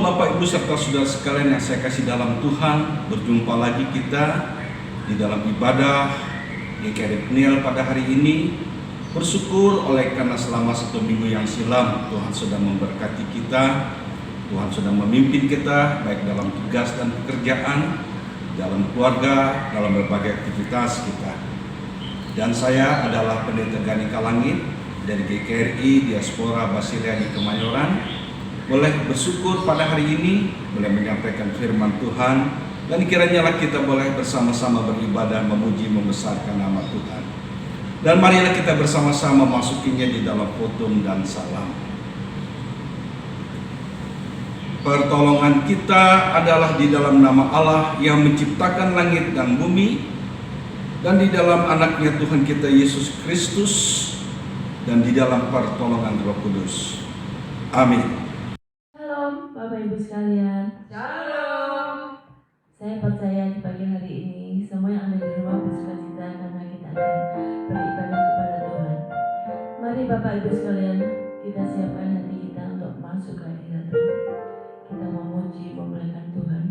Bapak, Ibu, serta saudara sekalian yang saya kasih dalam Tuhan, berjumpa lagi kita di dalam ibadah GKRI PNIL pada hari ini. Bersyukur oleh karena selama 1 minggu yang silam Tuhan sudah memberkati kita, Tuhan sudah memimpin kita baik dalam tugas dan pekerjaan, dalam keluarga, dalam berbagai aktivitas kita. Dan saya adalah Pendeta Gani Kalangit dari GKRI Diaspora Basilia di Kemayoran. Boleh bersyukur pada hari ini, boleh menyampaikan firman Tuhan, dan kiranya kita boleh bersama-sama beribadah, memuji, membesarkan nama Tuhan. Dan marilah kita bersama-sama masukinya di dalam khotbah dan salam. Pertolongan kita adalah di dalam nama Allah yang menciptakan langit dan bumi, dan di dalam anaknya Tuhan kita Yesus Kristus, dan di dalam pertolongan Roh Kudus. Amin. Bapak Ibu sekalian, Shalom. saya percaya di pagi hari ini semua yang ada di rumah bersukacita karena kita akan beribadah kepada Tuhan. Mari Bapak Ibu sekalian, kita siapkan hati kita untuk masuk ke hadirat Tuhan. Kita memuji, memuliakan Tuhan.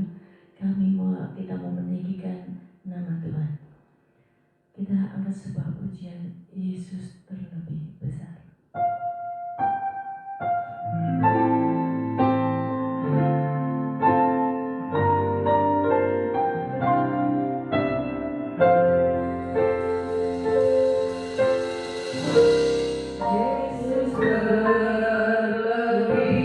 Kita mau meninggikan nama Tuhan. Kita angkat sebuah pujian, Yesus terlebih besar. Yesus terlebih besar.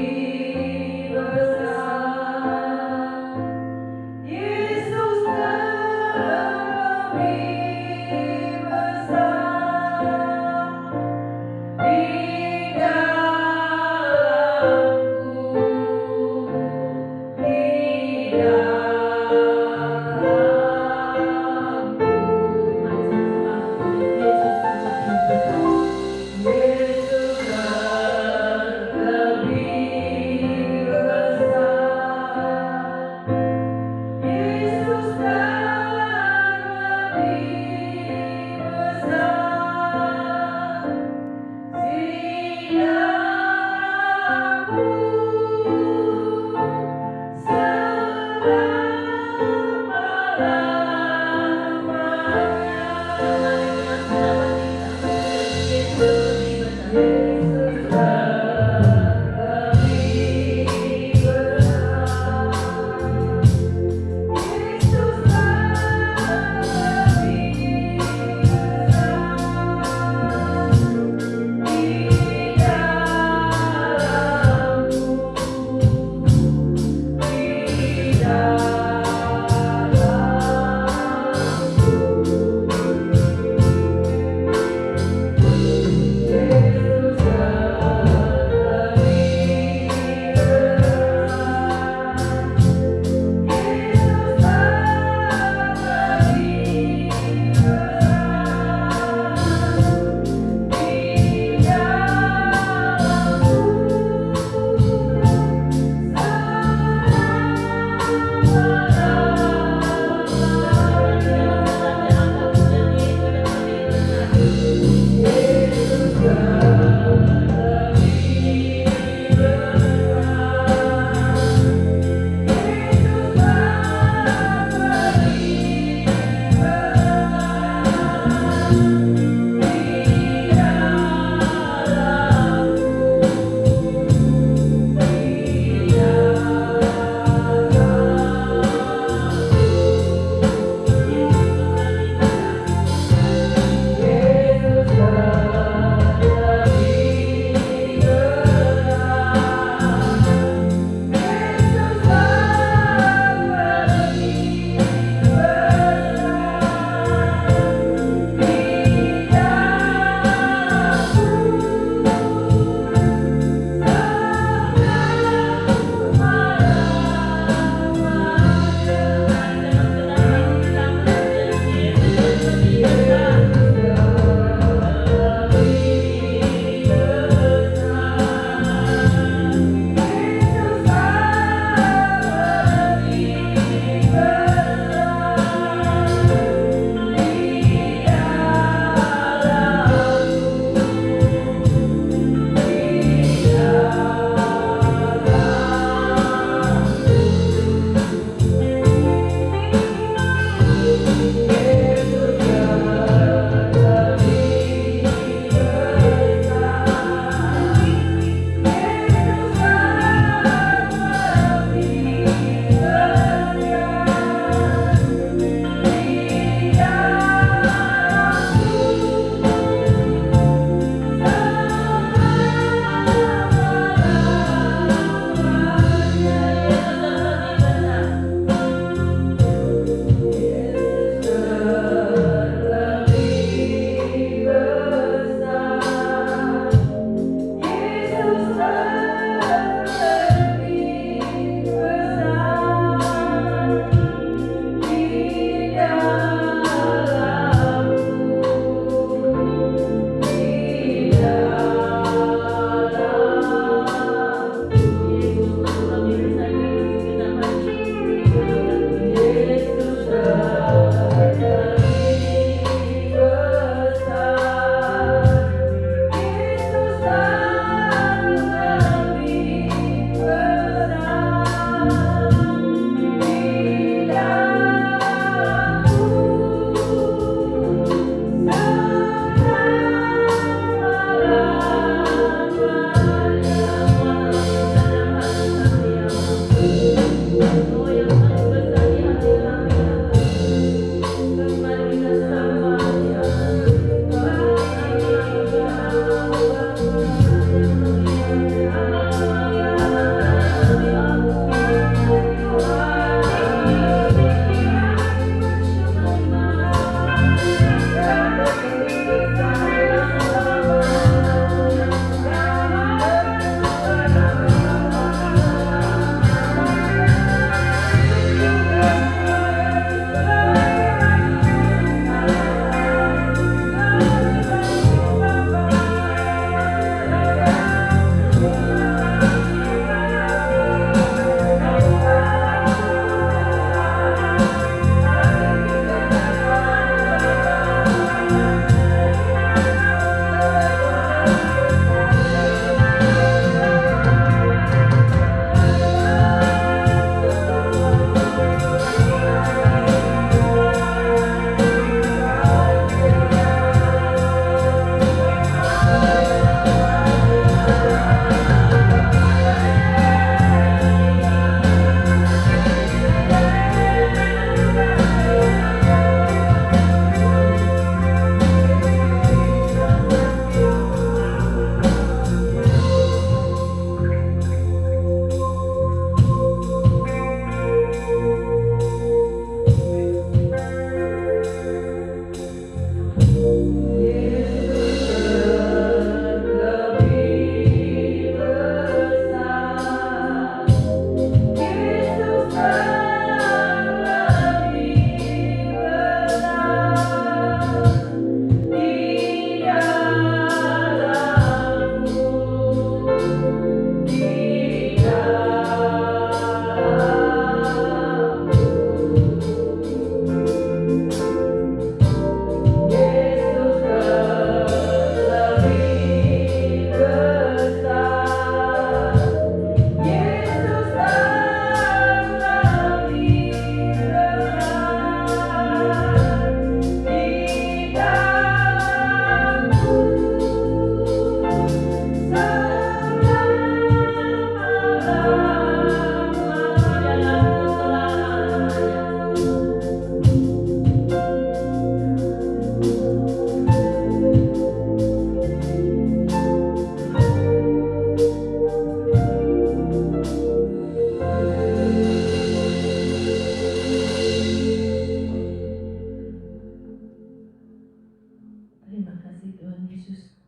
Yesus,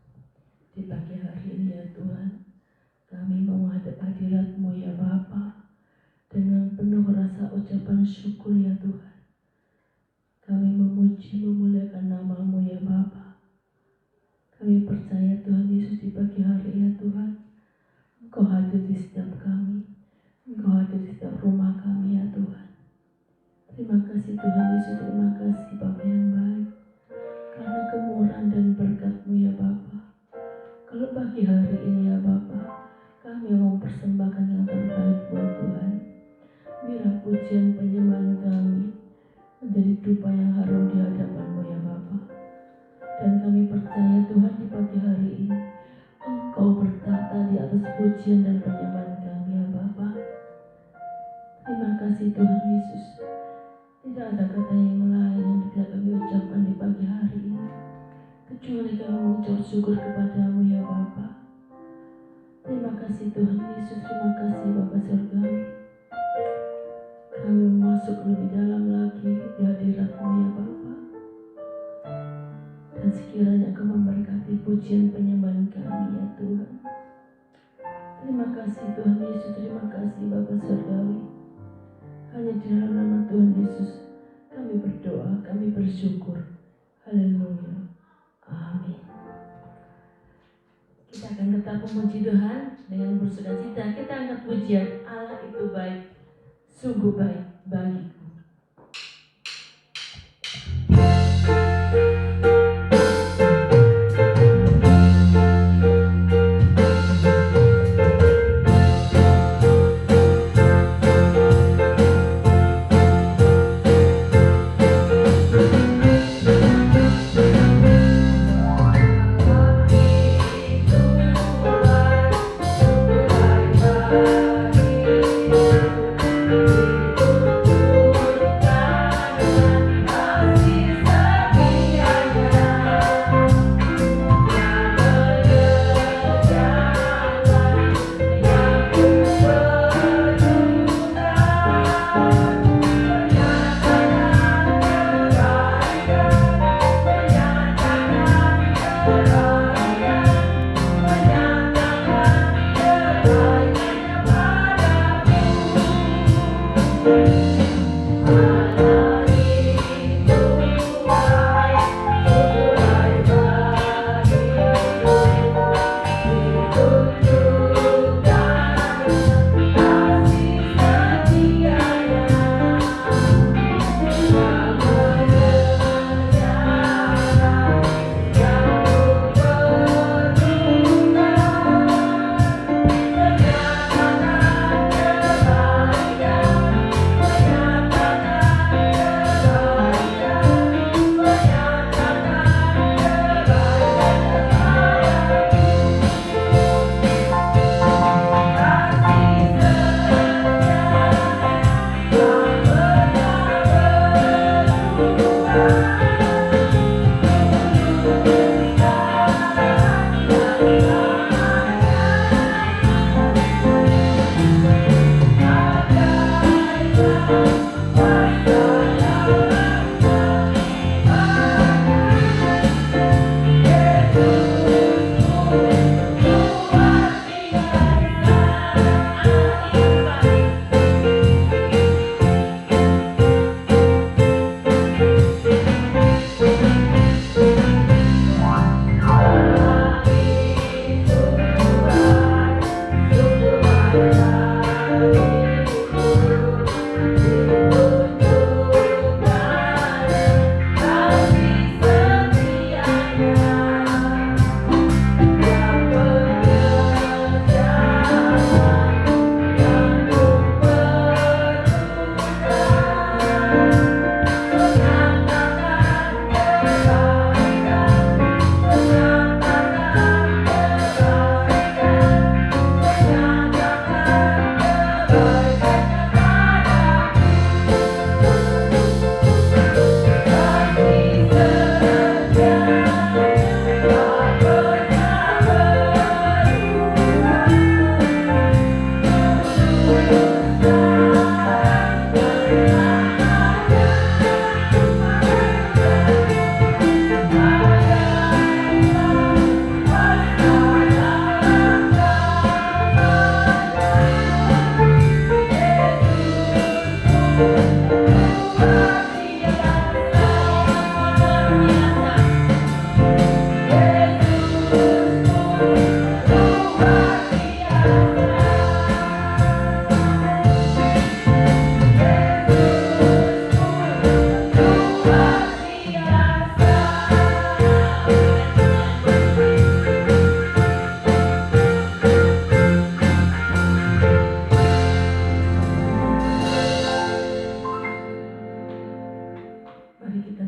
di pagi hari ini ya Tuhan, kami mau menghadap hadirat-Mu ya Bapa dengan penuh rasa ucapan syukur ya Tuhan. Kami memuji memuliakan nama-Mu ya Bapa. Kami percaya Tuhan Yesus di pagi hari ya Tuhan, Engkau hadir di setiap kami, Engkau hadir di setiap rumah kami ya Tuhan. Terima kasih Tuhan Yesus, terima kasih Bapa yang baik, karena kemurahan dan berkat-Mu ya Bapa. Kalau pagi hari ini ya Bapa, kami mau persembahkan yang terbaik buat Tuhan. Biarlah pujian penyembahan kami menjadi dupa yang harum di hadapan-Mu ya Bapa. Dan kami percaya Tuhan di pagi hari ini Engkau bertata di atas pujian dan penyembahan kami ya Bapa. Terima kasih Tuhan Yesus. Tidak ada kata yang lain yang bisa kami ucapkan di pagi hari ini kecuali kami mengucap syukur kepadamu ya Bapa. Terima kasih Tuhan Yesus, terima kasih Bapa Surgawi. Kami masuk lebih dalam lagi di hadirat-Mu ya Bapa. Dan sekiranya Engkau memberkati pujian penyembahan kami ya Tuhan. Terima kasih Tuhan Yesus, terima kasih Bapa Surgawi. Hanya di dalam nama Tuhan Yesus kami berdoa, kami bersyukur. Haleluya. Amin. Kita akan tetap memuji Tuhan dengan bersukacita. Kita angkat pujian Allah itu baik, sungguh baik bagiku. Bagiku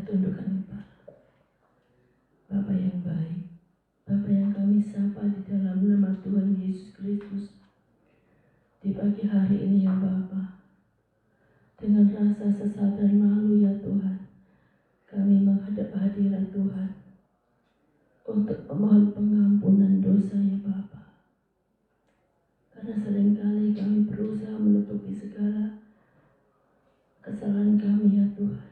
tundukkan kepala. Bapa yang baik, Bapa yang kami sapa di dalam nama Tuhan Yesus Kristus, di pagi hari ini ya Bapa, dengan rasa sesal dan malu ya Tuhan, kami menghadap hadirat Tuhan untuk memohon pengampunan dosa ya Bapa. Karena seringkali kami berusaha menutupi segala kesalahan kami ya Tuhan.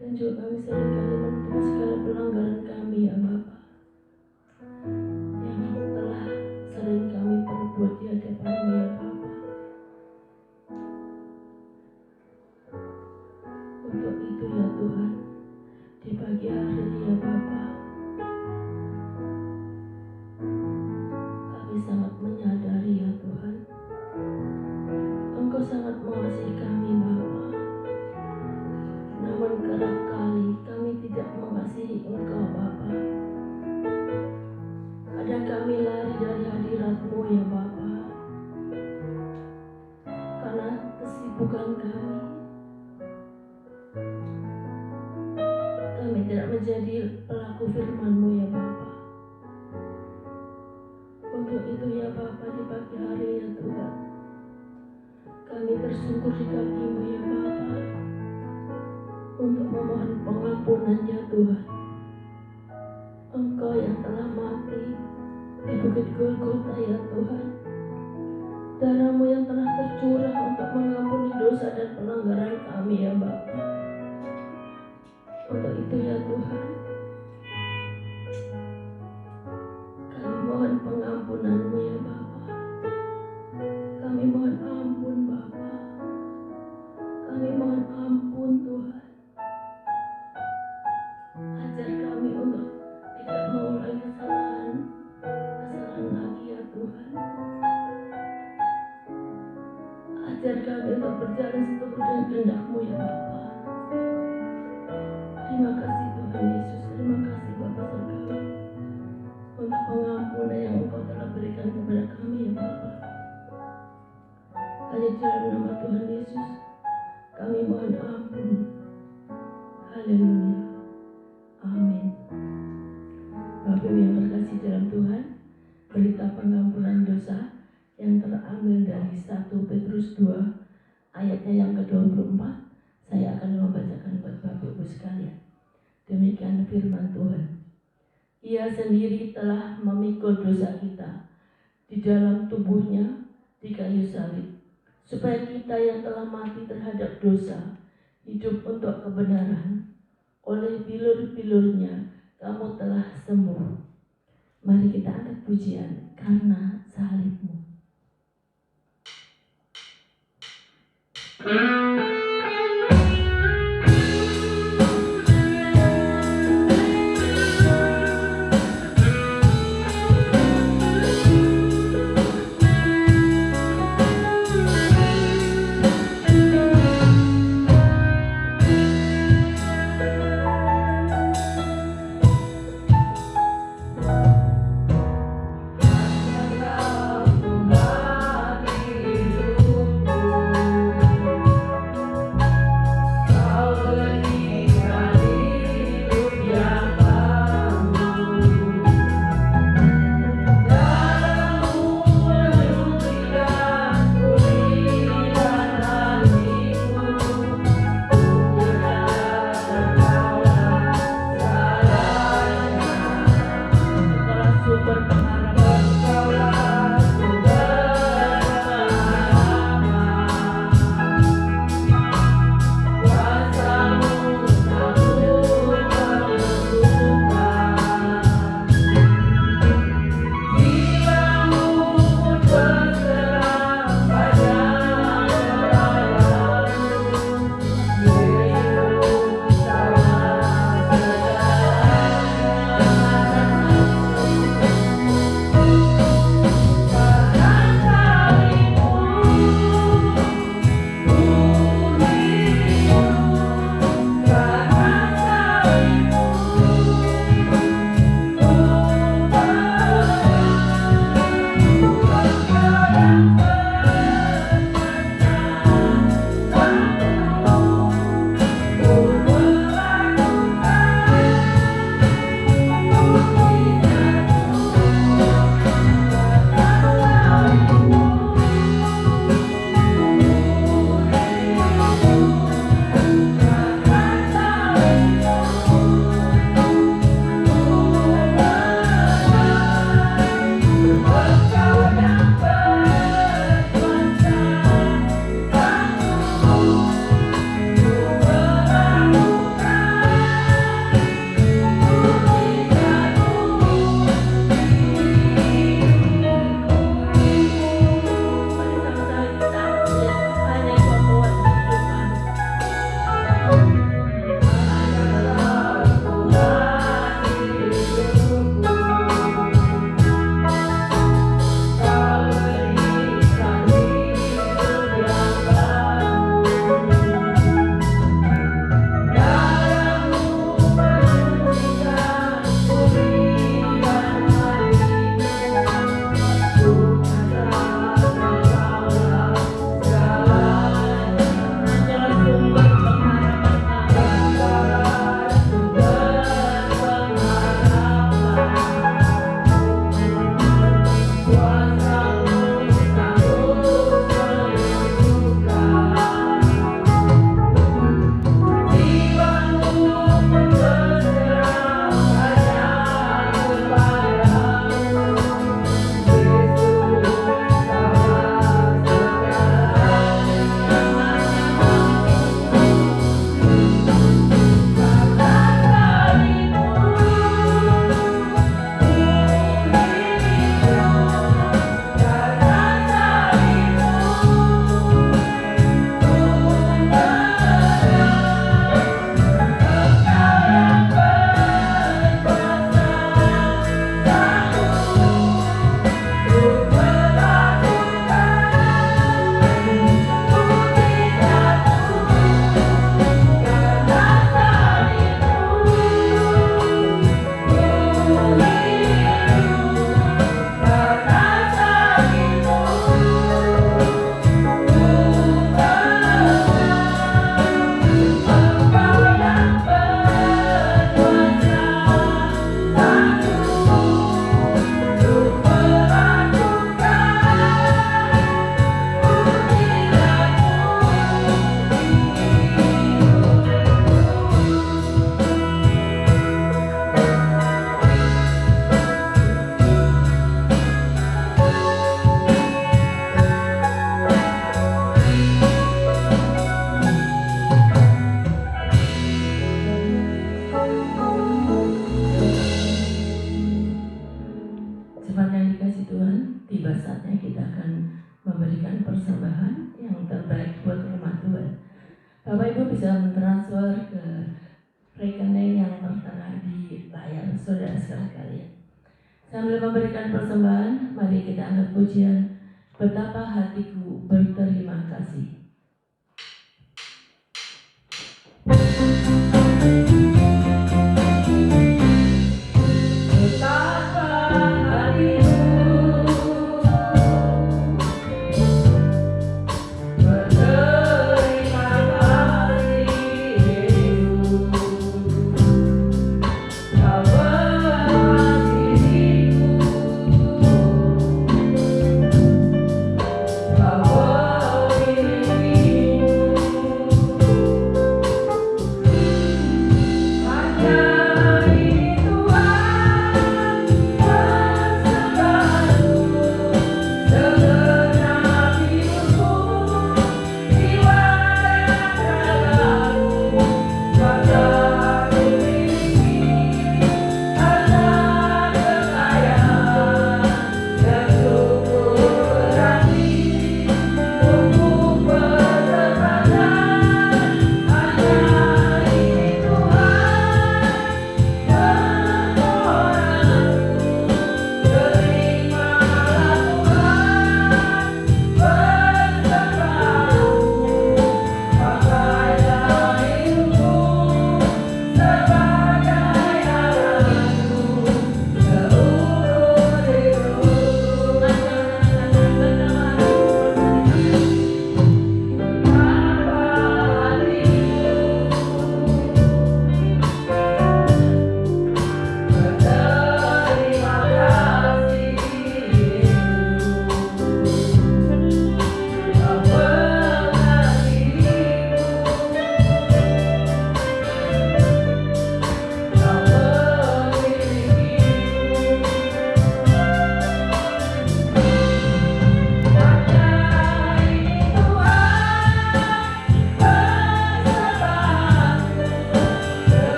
Dan juga kami seringkali menutupi segala pelanggaran kami ya Bapa, yang telah sering kami perbuat di hadapan-Mu ya Bapa. Untuk itu ya Tuhan, di pagi hari ini ya Bapa, kami sangat menyadari ya Tuhan, Engkau sangat mengasihi kami Bapa. Namun kerap kali kami tidak mengasihi Engkau Bapa. Kadang kami lari dari hadirat-Mu ya Bapa, karena kesibukan kami. Kami tidak menjadi pelaku firman-Mu ya Bapa. Untuk itu ya Bapa, di pagi hari ya Tuhan, kami tersungkur di kaki-Mu ya Bapa, untuk memohon pengampunan ya Tuhan. Engkau yang telah mati di Bukit Golgota ya Tuhan, darah-Mu yang telah tercurah untuk mengampuni dosa dan pelanggaran kami ya Bapa. Untuk itu ya Tuhan, kami mohon pengampunan-Mu ya Bapa. Kami mohon ampun Bapa. Kami mohon ampun Tuhan. Ajar kami untuk tidak mengulangi kesalahan lagi ya Tuhan. Ajar kami untuk berjalan seturut dengan kehendak-Mu ya Bapa. Terima kasih Tuhan Yesus, terima kasih Bapa Surgawi untuk pengampunan yang Engkau telah berikan kepada kami ya Bapa. Hanya di dalam nama Tuhan Yesus kami mohon ampun. Haleluya. Amin. Bapak Ibu yang terkasih dalam Tuhan, berita pengampunan dosa yang terambil dari 1 Petrus 2 ayatnya yang ke-24, saya akan membacakan buat Bapak Ibu sekalian. Demikian firman Tuhan. Ia sendiri telah memikul dosa kita di dalam tubuhnya di kayu salib, supaya kita yang telah mati terhadap dosa hidup untuk kebenaran. Oleh bilur-bilurnya kamu telah sembuh. Mari kita angkat pujian karena salib-Mu. dan saudara sekalian. Sambil memberikan persembahan, mari kita angkat pujian Betapa Hatiku Berterima Kasih.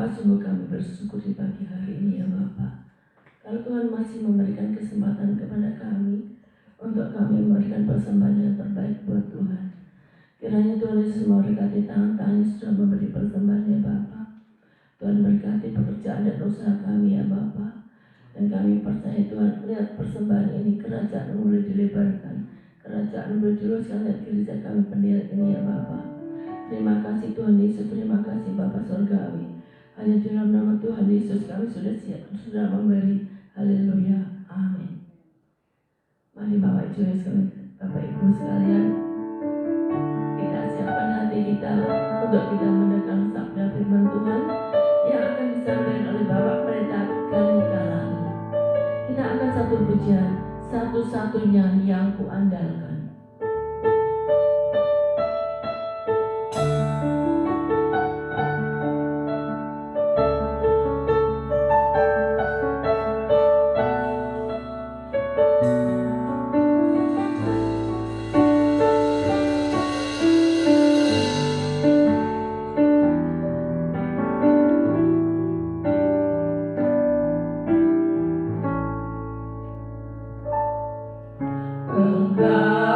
Sungguh kami bersyukur di pagi hari ini ya Bapak. Kalau Tuhan masih memberikan kesempatan kepada kami untuk kami memberikan persembahan yang terbaik buat Tuhan. Kiranya Tuhan Yesus memberkati tangan-tangan yang sudah memberi persembahan ya Bapak. Tuhan berkati pekerjaan dan usaha kami ya Bapak. Dan kami percaya Tuhan, lihat persembahan ini kerajaan boleh dilebarkan, kerajaan boleh diluruskan, lihat gereja kami pendiri ini ya Bapak. Terima kasih Tuhan Yesus, terima kasih Bapak Surgawi. Hanya dalam nama Tuhan Yesus kami sudah siap, sudah memberi. Haleluya, amin. Mari Bapak Ibu sekalian, kita siapkan hati kita untuk kita mendengar sabda firman Tuhan yang akan disampaikan oleh Bapak Pendeta Gani Kalani. Kita akan satu pujian, satu-satunya yang kuandalkan. God.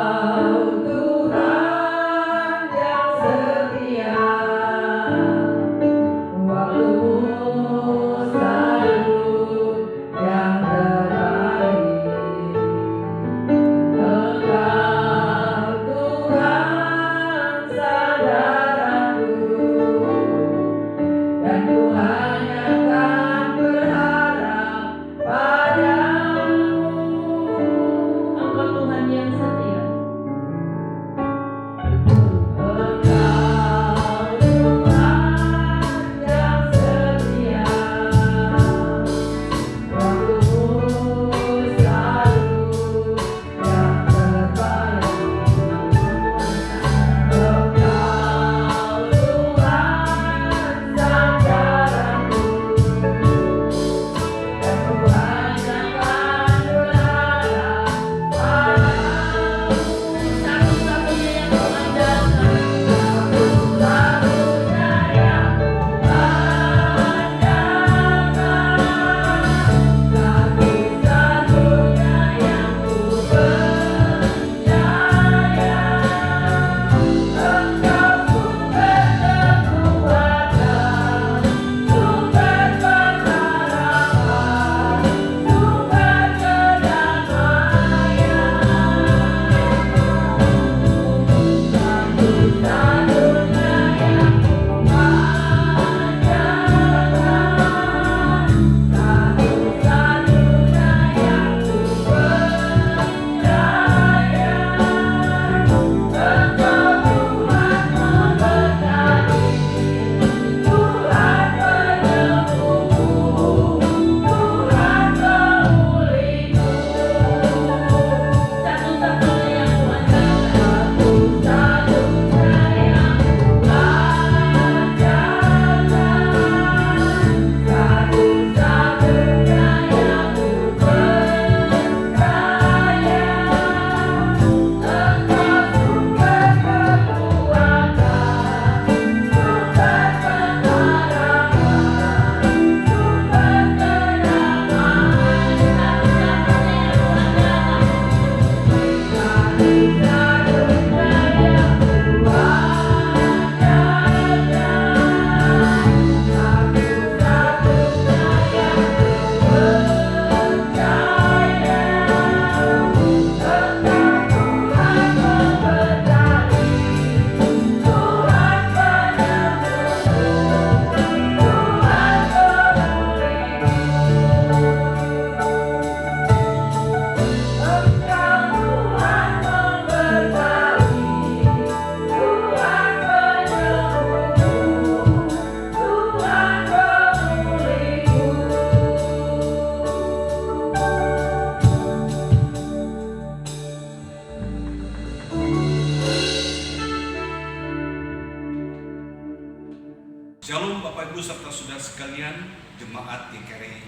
Bapak Ibu serta saudara sekalian, jemaat GKRI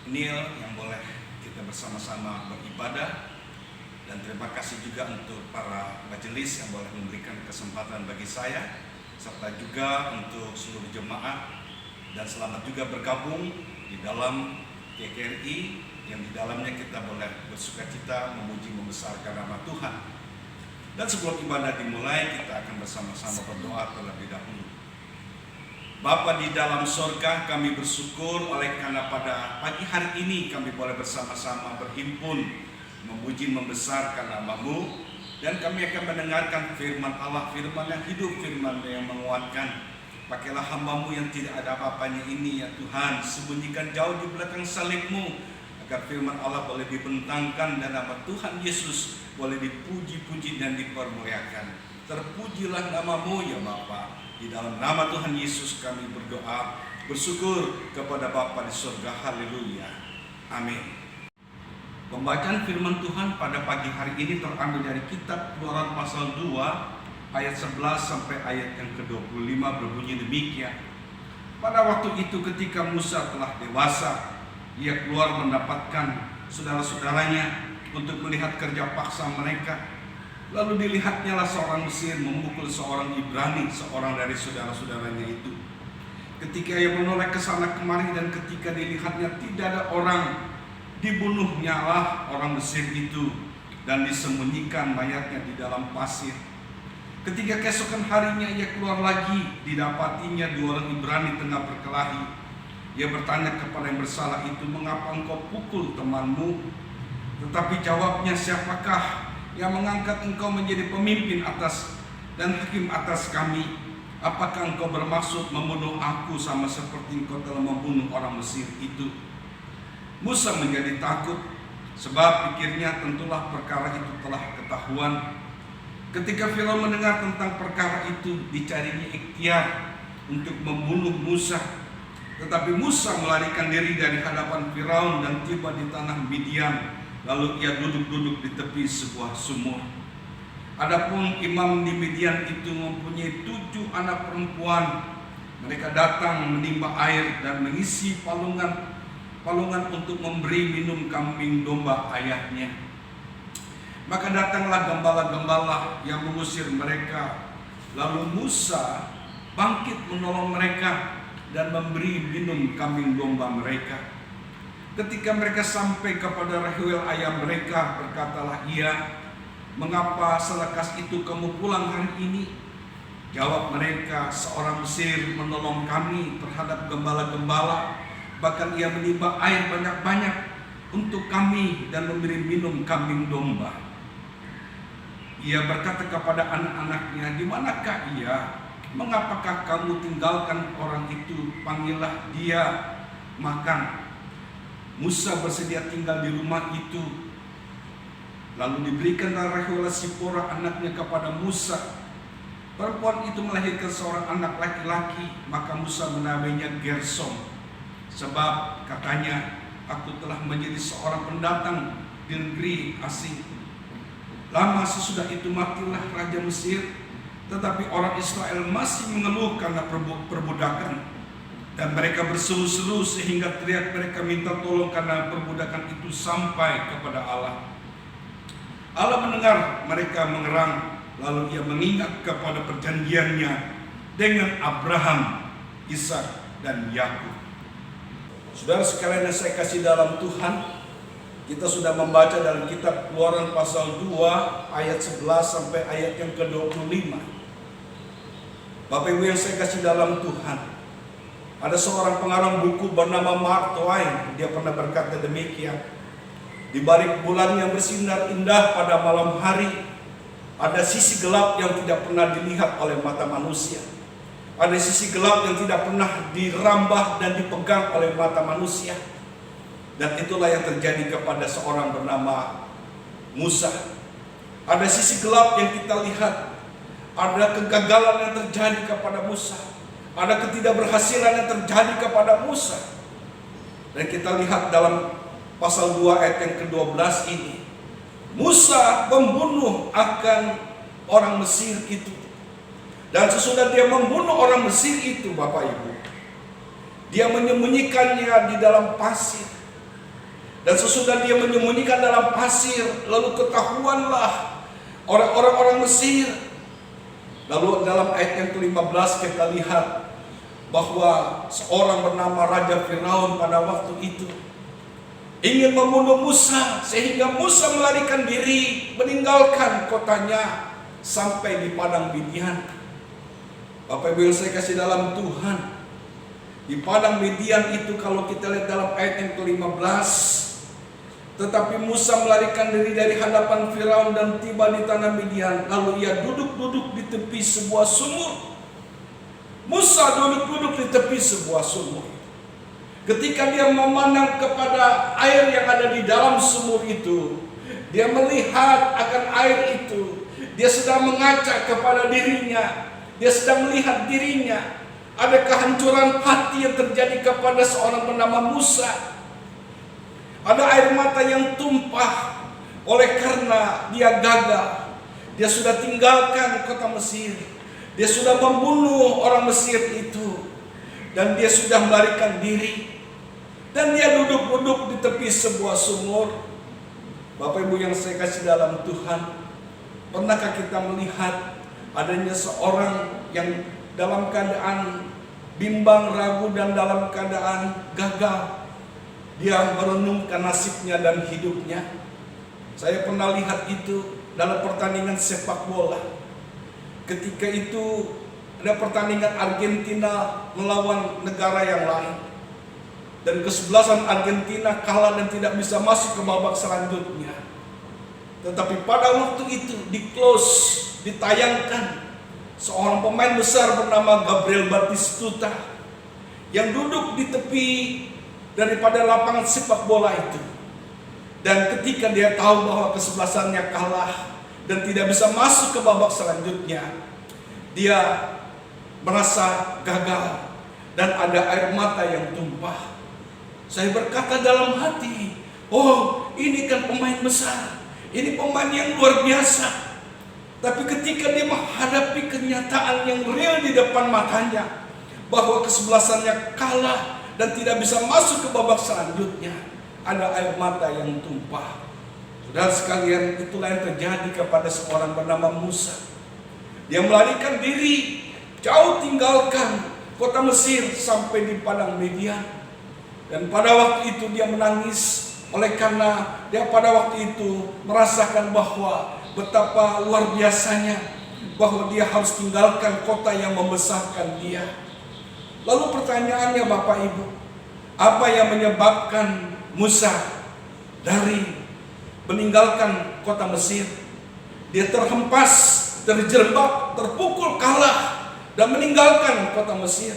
Nil yang boleh kita bersama-sama beribadah, dan terima kasih juga untuk para majelis yang boleh memberikan kesempatan bagi saya, serta juga untuk seluruh jemaat, dan selamat juga bergabung di dalam GKRI yang di dalamnya kita boleh bersukacita memuji membesarkan nama Tuhan. Dan sebelum ibadah dimulai, kita akan bersama-sama berdoa terlebih dahulu. Bapa di dalam sorga, kami bersyukur oleh karena pada pagi hari ini kami boleh bersama-sama berhimpun memuji membesarkan nama-Mu, dan kami akan mendengarkan firman Allah, firman yang hidup, firman yang menguatkan. Pakailah hamba-Mu yang tidak ada apa-apanya ini ya Tuhan, sembunyikan jauh di belakang salib-Mu, agar firman Allah boleh dibentangkan dan nama Tuhan Yesus boleh dipuji-puji dan dipermuliakan. Terpujilah nama-Mu ya Bapa. Di dalam nama Tuhan Yesus kami berdoa, bersyukur kepada Bapa di surga. Haleluya. Amin. Pembacaan firman Tuhan pada pagi hari ini terambil dari kitab Keluaran pasal 2 ayat 11 sampai ayat yang ke-25, berbunyi demikian. Pada waktu itu ketika Musa telah dewasa, ia keluar mendapatkan saudara-saudaranya untuk melihat kerja paksa mereka. Lalu dilihatnya lah seorang Mesir memukul seorang Ibrani, seorang dari saudara-saudaranya itu. Ketika ia menoleh ke sana kemari dan ketika dilihatnya tidak ada orang, dibunuhnya lah orang Mesir itu dan disembunyikan mayatnya di dalam pasir. Ketika keesokan harinya ia keluar lagi, didapatinya dua orang Ibrani tengah berkelahi. Ia bertanya kepada yang bersalah itu, "Mengapa engkau pukul temanmu?" Tetapi jawabnya, "Siapakah yang mengangkat engkau menjadi pemimpin atas dan hakim atas kami? Apakah engkau bermaksud membunuh aku sama seperti engkau telah membunuh orang Mesir itu?" Musa menjadi takut, sebab pikirnya tentulah perkara itu telah ketahuan. Ketika Firaun mendengar tentang perkara itu, dicarinya ikhtiar untuk membunuh Musa. Tetapi Musa melarikan diri dari hadapan Firaun dan tiba di tanah Midian. Lalu ia duduk-duduk di tepi sebuah sumur. Adapun imam di Midian itu mempunyai 7 anak perempuan. Mereka datang menimba air dan mengisi palungan untuk memberi minum kambing domba ayahnya. Maka datanglah gembala-gembala yang mengusir mereka. Lalu Musa bangkit menolong mereka dan memberi minum kambing domba mereka. Ketika mereka sampai kepada Rahuel ayah mereka, berkatalah ia, "Mengapa selekas itu kamu pulang hari ini?" Jawab mereka, "Seorang Mesir menolong kami terhadap gembala-gembala, bahkan ia menimba air banyak-banyak untuk kami dan memberi minum kambing domba." Ia berkata kepada anak-anaknya, "Di manakah ia? Mengapakah kamu tinggalkan orang itu? Panggillah dia makan." Musa bersedia tinggal di rumah itu. Lalu diberikanlah Rahuel Sipora anaknya kepada Musa. Perempuan itu melahirkan seorang anak laki-laki, maka Musa menamainya Gersom. Sebab katanya, "Aku telah menjadi seorang pendatang di negeri asing." Lama sesudah itu matilah Raja Mesir, tetapi orang Israel masih mengeluh karena perbudakan. Dan mereka berseru-seru sehingga teriak mereka minta tolong karena perbudakan itu sampai kepada Allah. Allah mendengar mereka mengerang, lalu ia mengingat kepada perjanjiannya dengan Abraham, Ishak, dan Yakub. Saudara sekalian yang saya kasih dalam Tuhan, kita sudah membaca dalam kitab Keluaran pasal 2 ayat 11 sampai ayat yang ke-25. Bapak Ibu yang saya kasih dalam Tuhan, ada seorang pengarang buku bernama Mark Twain. Dia pernah berkata demikian, "Di balik bulan yang bersinar indah pada malam hari, ada sisi gelap yang tidak pernah dilihat oleh mata manusia. Ada sisi gelap yang tidak pernah dirambah dan dipegang oleh mata manusia. Dan itulah yang terjadi kepada seorang bernama Musa. Ada sisi gelap yang kita lihat. Ada kegagalan yang terjadi kepada Musa. Ada ketidakberhasilan yang terjadi kepada Musa. Dan kita lihat dalam pasal 2 ayat yang ke-12 ini, Musa membunuh akan orang Mesir itu. Dan sesudah dia membunuh orang Mesir itu, Bapak Ibu, Dia menyembunyikannya di dalam pasir. Dan sesudah dia menyembunyikan dalam pasir, lalu ketahuanlah orang-orang Mesir. Lalu dalam ayat yang ke-15 kita lihat bahwa seorang bernama Raja Firaun pada waktu itu ingin membunuh Musa, sehingga Musa melarikan diri, meninggalkan kotanya sampai di padang Midian. Bapak Ibu yang saya kasih dalam Tuhan, di padang Midian itu kalau kita lihat dalam ayat yang ke-15, tetapi Musa melarikan diri dari hadapan Firaun dan tiba di tanah Midian. Lalu ia duduk-duduk di tepi sebuah sumur. Musa duduk-duduk di tepi sebuah sumur. Ketika dia memandang kepada air yang ada di dalam sumur itu, dia melihat akan air itu. Dia sedang mengaca kepada dirinya. Dia sedang melihat dirinya. Ada kehancuran hati yang terjadi kepada seorang bernama Musa. Ada air mata yang tumpah oleh karena dia gagal. Dia sudah tinggalkan kota Mesir. Dia sudah membunuh orang Mesir itu. Dan dia sudah melarikan diri. Dan dia duduk-duduk di tepi sebuah sumur. Bapak Ibu yang saya kasih dalam Tuhan, pernahkah kita melihat adanya seorang yang dalam keadaan bimbang, ragu, dan dalam keadaan gagal? Dia merenungkan nasibnya dan hidupnya. Saya pernah lihat itu dalam pertandingan sepak bola. Ketika itu ada pertandingan Argentina melawan negara yang lain. Dan kesebelasan Argentina kalah dan tidak bisa masuk ke babak selanjutnya. Tetapi pada waktu itu ditayangkan seorang pemain besar bernama Gabriel Batistuta yang duduk di tepi daripada lapangan sepak bola itu. Dan ketika dia tahu bahwa kesebelasannya kalah dan tidak bisa masuk ke babak selanjutnya, dia merasa gagal dan ada air mata yang tumpah. Saya berkata dalam hati, oh, ini kan pemain besar, ini pemain yang luar biasa. Tapi ketika dia menghadapi kenyataan yang real di depan matanya, bahwa kesebelasannya kalah dan tidak bisa masuk ke babak selanjutnya, ada air mata yang tumpah. Saudara sekalian, itulah yang terjadi kepada seorang bernama Musa. Dia melarikan diri, jauh tinggalkan kota Mesir sampai di padang Midian. Dan pada waktu itu dia menangis, oleh karena dia pada waktu itu merasakan bahwa betapa luar biasanya, bahwa dia harus tinggalkan kota yang membesarkan dia. Lalu pertanyaannya Bapak Ibu, apa yang menyebabkan Musa dari meninggalkan kota Mesir? Dia terhempas, terjerembab, terpukul, kalah, dan meninggalkan kota Mesir.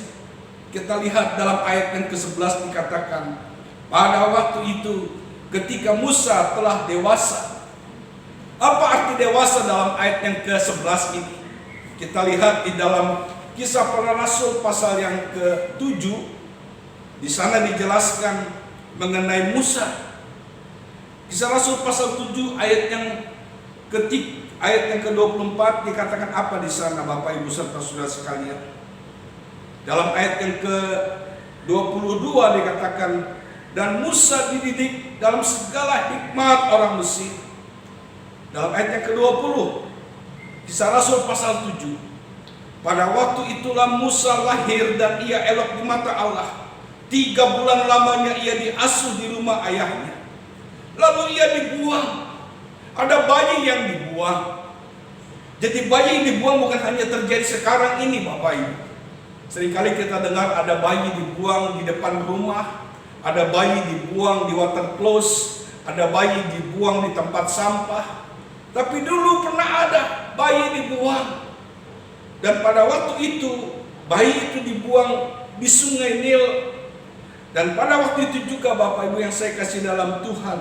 Kita lihat dalam ayat yang ke-11 dikatakan, pada waktu itu ketika Musa telah dewasa. Apa arti dewasa dalam ayat yang ke-11 ini? Kita lihat di dalam Kisah Para Rasul pasal yang ke-7. Di sana dijelaskan mengenai Musa. Kisah Rasul pasal 7 ayat yang ke-24 dikatakan apa di sana Bapak Ibu serta saudara sekalian? Dalam ayat yang ke-22 dikatakan, dan Musa dididik dalam segala hikmat orang Mesir. Dalam ayat yang ke-20, Kisah Rasul pasal 7, pada waktu itulah Musa lahir dan ia elok di mata Allah. 3 bulan lamanya ia diasuh di rumah ayahnya. Lalu ia dibuang. Ada bayi yang dibuang. Jadi bayi yang dibuang bukan hanya terjadi sekarang ini Bapak Ibu. Seringkali kita dengar ada bayi dibuang di depan rumah, ada bayi dibuang di water close, ada bayi dibuang di tempat sampah. Tapi dulu pernah ada bayi dibuang. Dan pada waktu itu, bayi itu dibuang di sungai Nil. Dan pada waktu itu juga Bapak Ibu yang saya kasih dalam Tuhan,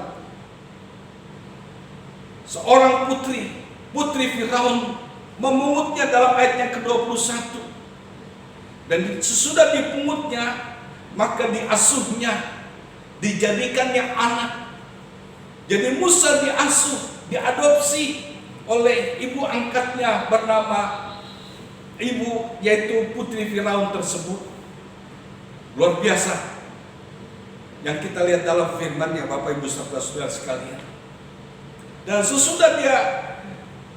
seorang putri Firaun memungutnya dalam ayat yang ke-21. Dan sesudah dipungutnya, maka diasuhnya, dijadikannya anak. Jadi Musa diasuh, diadopsi oleh ibu angkatnya yaitu putri Firaun tersebut. luar biasa yang kita lihat dalam firman-Nya, Bapak Ibu saudara-saudara sekalian. Dan sesudah dia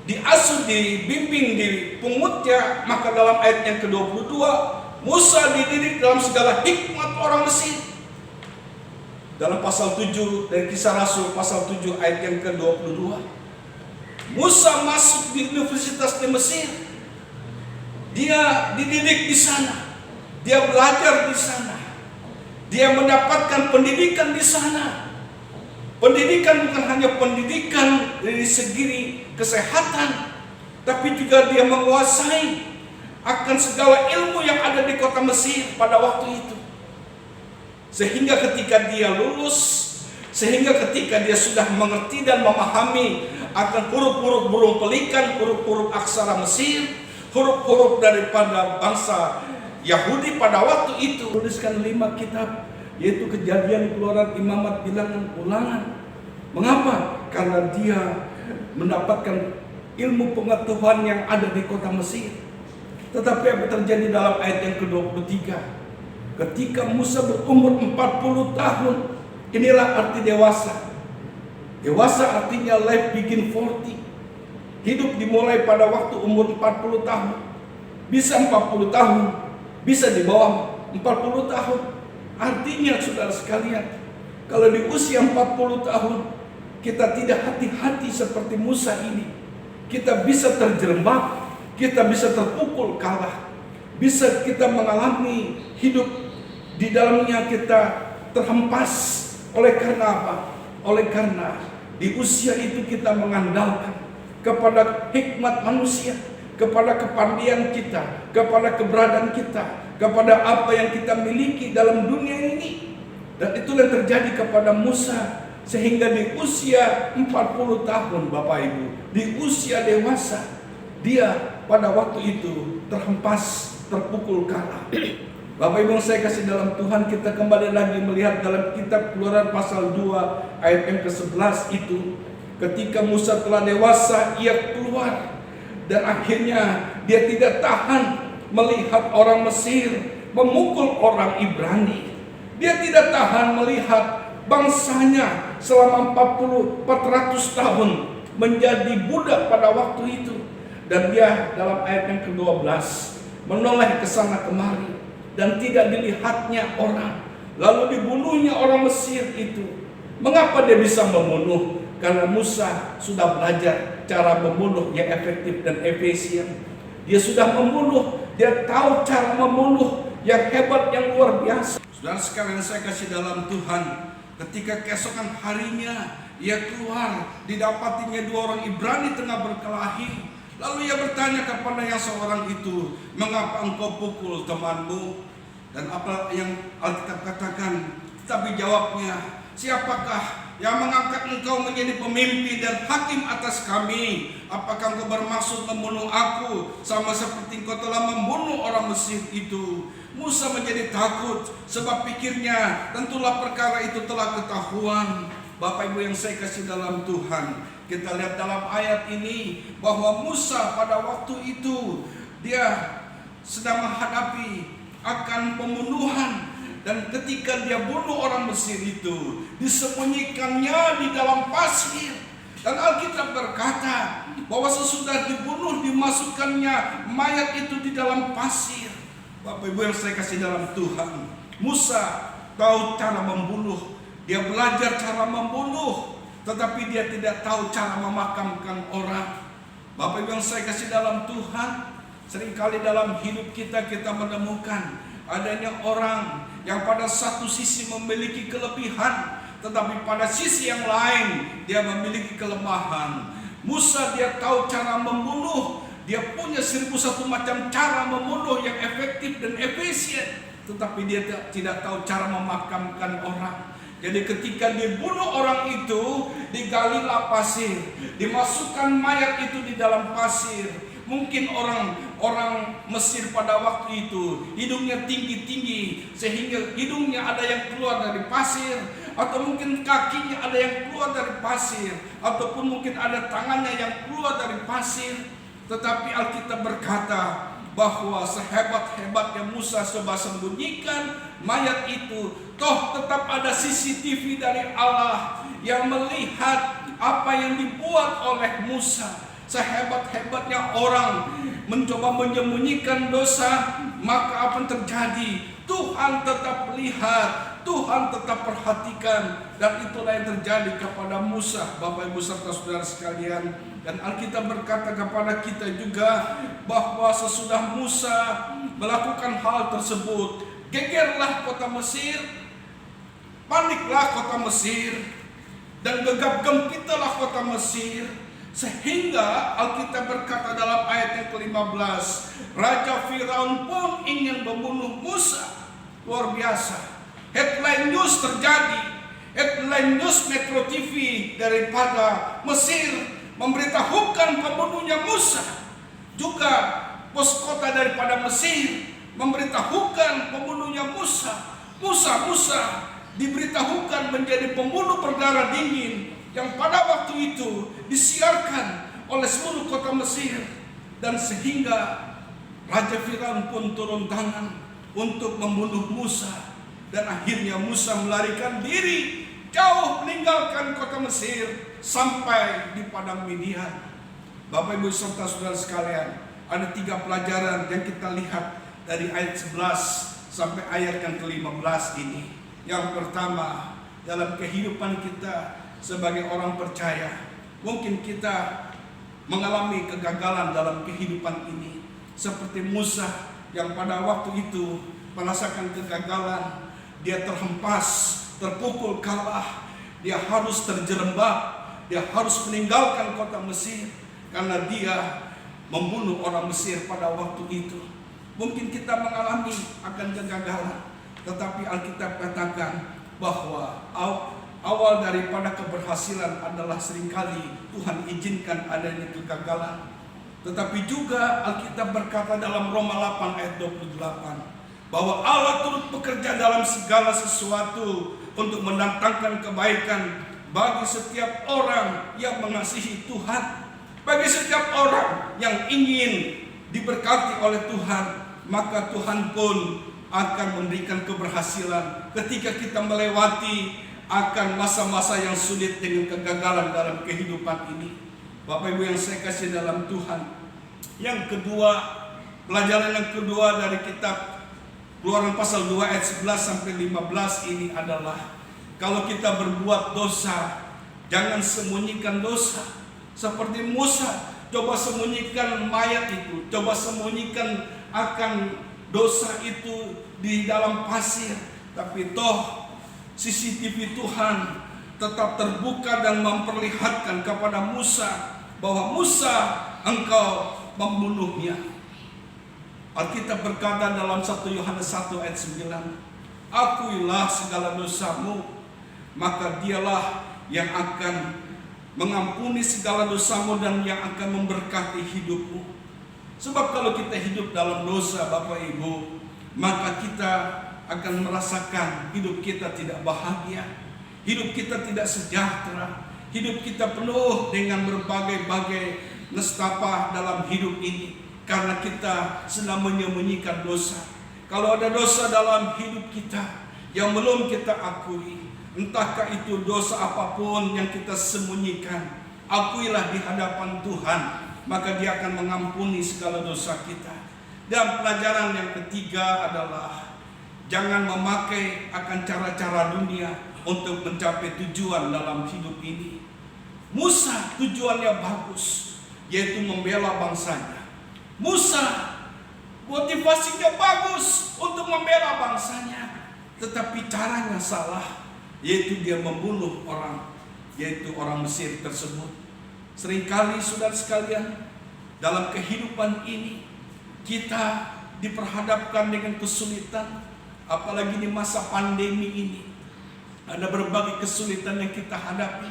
diasuh, dibimbing, dipungutnya, maka dalam ayat yang ke-22 Musa dididik dalam segala hikmat orang Mesir. Dalam pasal 7 dari Kisah Rasul pasal 7 ayat yang ke-22, Musa masuk di Universitas di Mesir. Dia dididik di sana, dia belajar di sana, dia mendapatkan pendidikan di sana. Pendidikan bukan hanya pendidikan dari segi kesehatan, tapi juga dia menguasai akan segala ilmu yang ada di kota Mesir pada waktu itu. Sehingga ketika dia lulus, sehingga ketika dia sudah mengerti dan memahami akan huruf-huruf burung pelikan, huruf-huruf aksara Mesir, huruf-huruf daripada bangsa Yahudi pada waktu itu, tuliskan 5 kitab, yaitu Kejadian, Keluaran, Imamat, Bilangan, Ulangan. Mengapa? Karena dia mendapatkan ilmu pengetahuan yang ada di kota Mesir. Tetapi apa terjadi dalam ayat yang ke-23? Ketika Musa berumur 40 tahun, inilah arti dewasa. Dewasa artinya life begin 40. Hidup dimulai pada waktu umur 40 tahun. Bisa 40 tahun, bisa di bawah 40 tahun. Artinya saudara sekalian, kalau di usia 40 tahun kita tidak hati-hati seperti Musa ini, kita bisa terjerembab, kita bisa terpukul kalah, bisa kita mengalami hidup di dalamnya kita terhempas. Oleh karena apa? Oleh karena di usia itu kita mengandalkan kepada hikmat manusia, kepada kepandaian kita, kepada keberadaan kita, kepada apa yang kita miliki dalam dunia ini. Dan itu yang terjadi kepada Musa, sehingga di usia 40 tahun Bapak Ibu, di usia dewasa, dia pada waktu itu terhempas, terpukul kalah. Bapak Ibu yang saya kasih dalam Tuhan, kita kembali lagi melihat dalam kitab Keluaran pasal 2 ayat yang ke-11 itu. Ketika Musa telah dewasa, ia keluar. Dan akhirnya dia tidak tahan melihat orang Mesir memukul orang Ibrani. Dia tidak tahan melihat bangsanya selama 400 tahun menjadi budak pada waktu itu. Dan dia dalam ayat yang ke-12 menoleh ke sana kemari dan tidak dilihatnya orang, lalu dibunuhnya orang Mesir itu. Mengapa dia bisa membunuh? Karena Musa sudah belajar cara membunuh yang efektif dan efisien. Dia sudah membunuh, dia tahu cara membunuh yang hebat, yang luar biasa. Saudara sekalian saya kasih dalam Tuhan, ketika keesokan harinya ia keluar, didapatinya 2 orang Ibrani tengah berkelahi. Lalu ia bertanya kepada yang seorang itu, mengapa engkau pukul temanmu? Dan apa yang Alkitab katakan? Tapi jawabnya, siapakah yang mengangkat engkau menjadi pemimpin dan hakim atas kami? Apakah engkau bermaksud membunuh aku sama seperti engkau telah membunuh orang Mesir itu? Musa menjadi takut, sebab pikirnya tentulah perkara itu telah ketahuan. Bapak Ibu yang saya kasih dalam Tuhan, kita lihat dalam ayat ini bahwa Musa pada waktu itu dia sedang menghadapi akan pembunuhan. Dan ketika dia bunuh orang Mesir itu, disembunyikannya di dalam pasir. Dan Alkitab berkata bahwa sesudah dibunuh, dimasukkannya mayat itu di dalam pasir. Bapak Ibu yang saya kasih dalam Tuhan, Musa tahu cara membunuh. Dia belajar cara membunuh, tetapi dia tidak tahu cara memakamkan orang. Bapak Ibu yang saya kasih dalam Tuhan, seringkali dalam hidup kita menemukan adanya orang yang pada satu sisi memiliki kelebihan, tetapi pada sisi yang lain dia memiliki kelemahan. Musa dia tahu cara membunuh, dia punya 1001 macam cara membunuh yang efektif dan efisien, tetapi dia tidak tahu cara memakamkan orang. Jadi ketika dibunuh orang itu, digalilah pasir, dimasukkan mayat itu di dalam pasir. Mungkin orang Mesir pada waktu itu hidungnya tinggi-tinggi, sehingga hidungnya ada yang keluar dari pasir, atau mungkin kakinya ada yang keluar dari pasir, ataupun mungkin ada tangannya yang keluar dari pasir. Tetapi Alkitab berkata bahwa sehebat-hebatnya Musa coba sembunyikan mayat itu, toh tetap ada CCTV dari Allah yang melihat apa yang dibuat oleh Musa. Sehebat-hebatnya orang mencoba menyembunyikan dosa, maka apa yang terjadi? Tuhan tetap lihat, Tuhan tetap perhatikan, dan itulah yang terjadi kepada Musa, Bapak Ibu serta saudara sekalian. Dan Alkitab berkata kepada kita juga bahwa sesudah Musa melakukan hal tersebut, gegerlah kota Mesir, paniklah kota Mesir, dan gegap gempitalah kota Mesir. Sehingga Alkitab berkata dalam ayat yang ke-15, Raja Firaun pun ingin membunuh Musa. Luar biasa. Headline news terjadi. Headline news Metro TV daripada Mesir memberitahukan pembunuhnya Musa. Juga pos kota daripada Mesir memberitahukan pembunuhnya Musa. Musa diberitahukan menjadi pembunuh berdarah dingin yang pada waktu itu disiarkan oleh seluruh kota Mesir. Dan sehingga Raja Firaun pun turun tangan untuk membunuh Musa. Dan akhirnya Musa melarikan diri jauh meninggalkan kota Mesir sampai di padang Midian. Bapak Ibu serta saudara sekalian, ada 3 pelajaran yang kita lihat dari ayat 11 sampai ayat yang ke-15 ini. Yang pertama, dalam kehidupan kita sebagai orang percaya, mungkin kita mengalami kegagalan dalam kehidupan ini. Seperti Musa yang pada waktu itu merasakan kegagalan, dia terhempas, terpukul kalah, dia harus terjerembab, dia harus meninggalkan kota Mesir karena dia membunuh orang Mesir pada waktu itu. Mungkin kita mengalami akan kegagalan, tetapi Alkitab katakan bahwa awal daripada keberhasilan adalah seringkali Tuhan izinkan adanya kegagalan. Tetapi juga Alkitab berkata dalam Roma 8 ayat 28 bahwa Allah turut bekerja dalam segala sesuatu untuk mendatangkan kebaikan bagi setiap orang yang mengasihi Tuhan. Bagi setiap orang yang ingin diberkati oleh Tuhan, maka Tuhan pun akan memberikan keberhasilan ketika kita melewati akan masa-masa yang sulit dengan kegagalan dalam kehidupan ini. Bapak Ibu yang saya kasih dalam Tuhan, yang kedua, pelajaran yang kedua dari kitab Keluaran pasal 2 ayat 11 sampai 15 ini adalah kalau kita berbuat dosa, jangan sembunyikan dosa. Seperti Musa coba sembunyikan mayat itu, coba sembunyikan akan dosa itu di dalam pasir, tapi toh CCTV Tuhan tetap terbuka dan memperlihatkan kepada Musa bahwa Musa, engkau membunuhnya. Alkitab berkata dalam 1 Yohanes 1 ayat 9, akuilah segala dosamu, maka dialah yang akan mengampuni segala dosamu dan yang akan memberkati hidupmu. Sebab kalau kita hidup dalam dosa, Bapak Ibu, maka kita akan merasakan hidup kita tidak bahagia, hidup kita tidak sejahtera, hidup kita penuh dengan berbagai-bagai nestapa dalam hidup ini. Karena kita sedang menyembunyikan dosa. Kalau ada dosa dalam hidup kita yang belum kita akui, entahkah itu dosa apapun yang kita sembunyikan, akuilah di hadapan Tuhan, maka Dia akan mengampuni segala dosa kita. Dan pelajaran yang ketiga adalah jangan memakai akan cara-cara dunia untuk mencapai tujuan dalam hidup ini. Musa tujuannya bagus, yaitu membela bangsanya. Musa motivasinya bagus untuk membela bangsanya, tetapi caranya salah, yaitu dia membunuh orang, yaitu orang Mesir tersebut. Seringkali saudara sekalian, dalam kehidupan ini kita diperhadapkan dengan kesulitan, apalagi di masa pandemi ini. Ada berbagai kesulitan yang kita hadapi.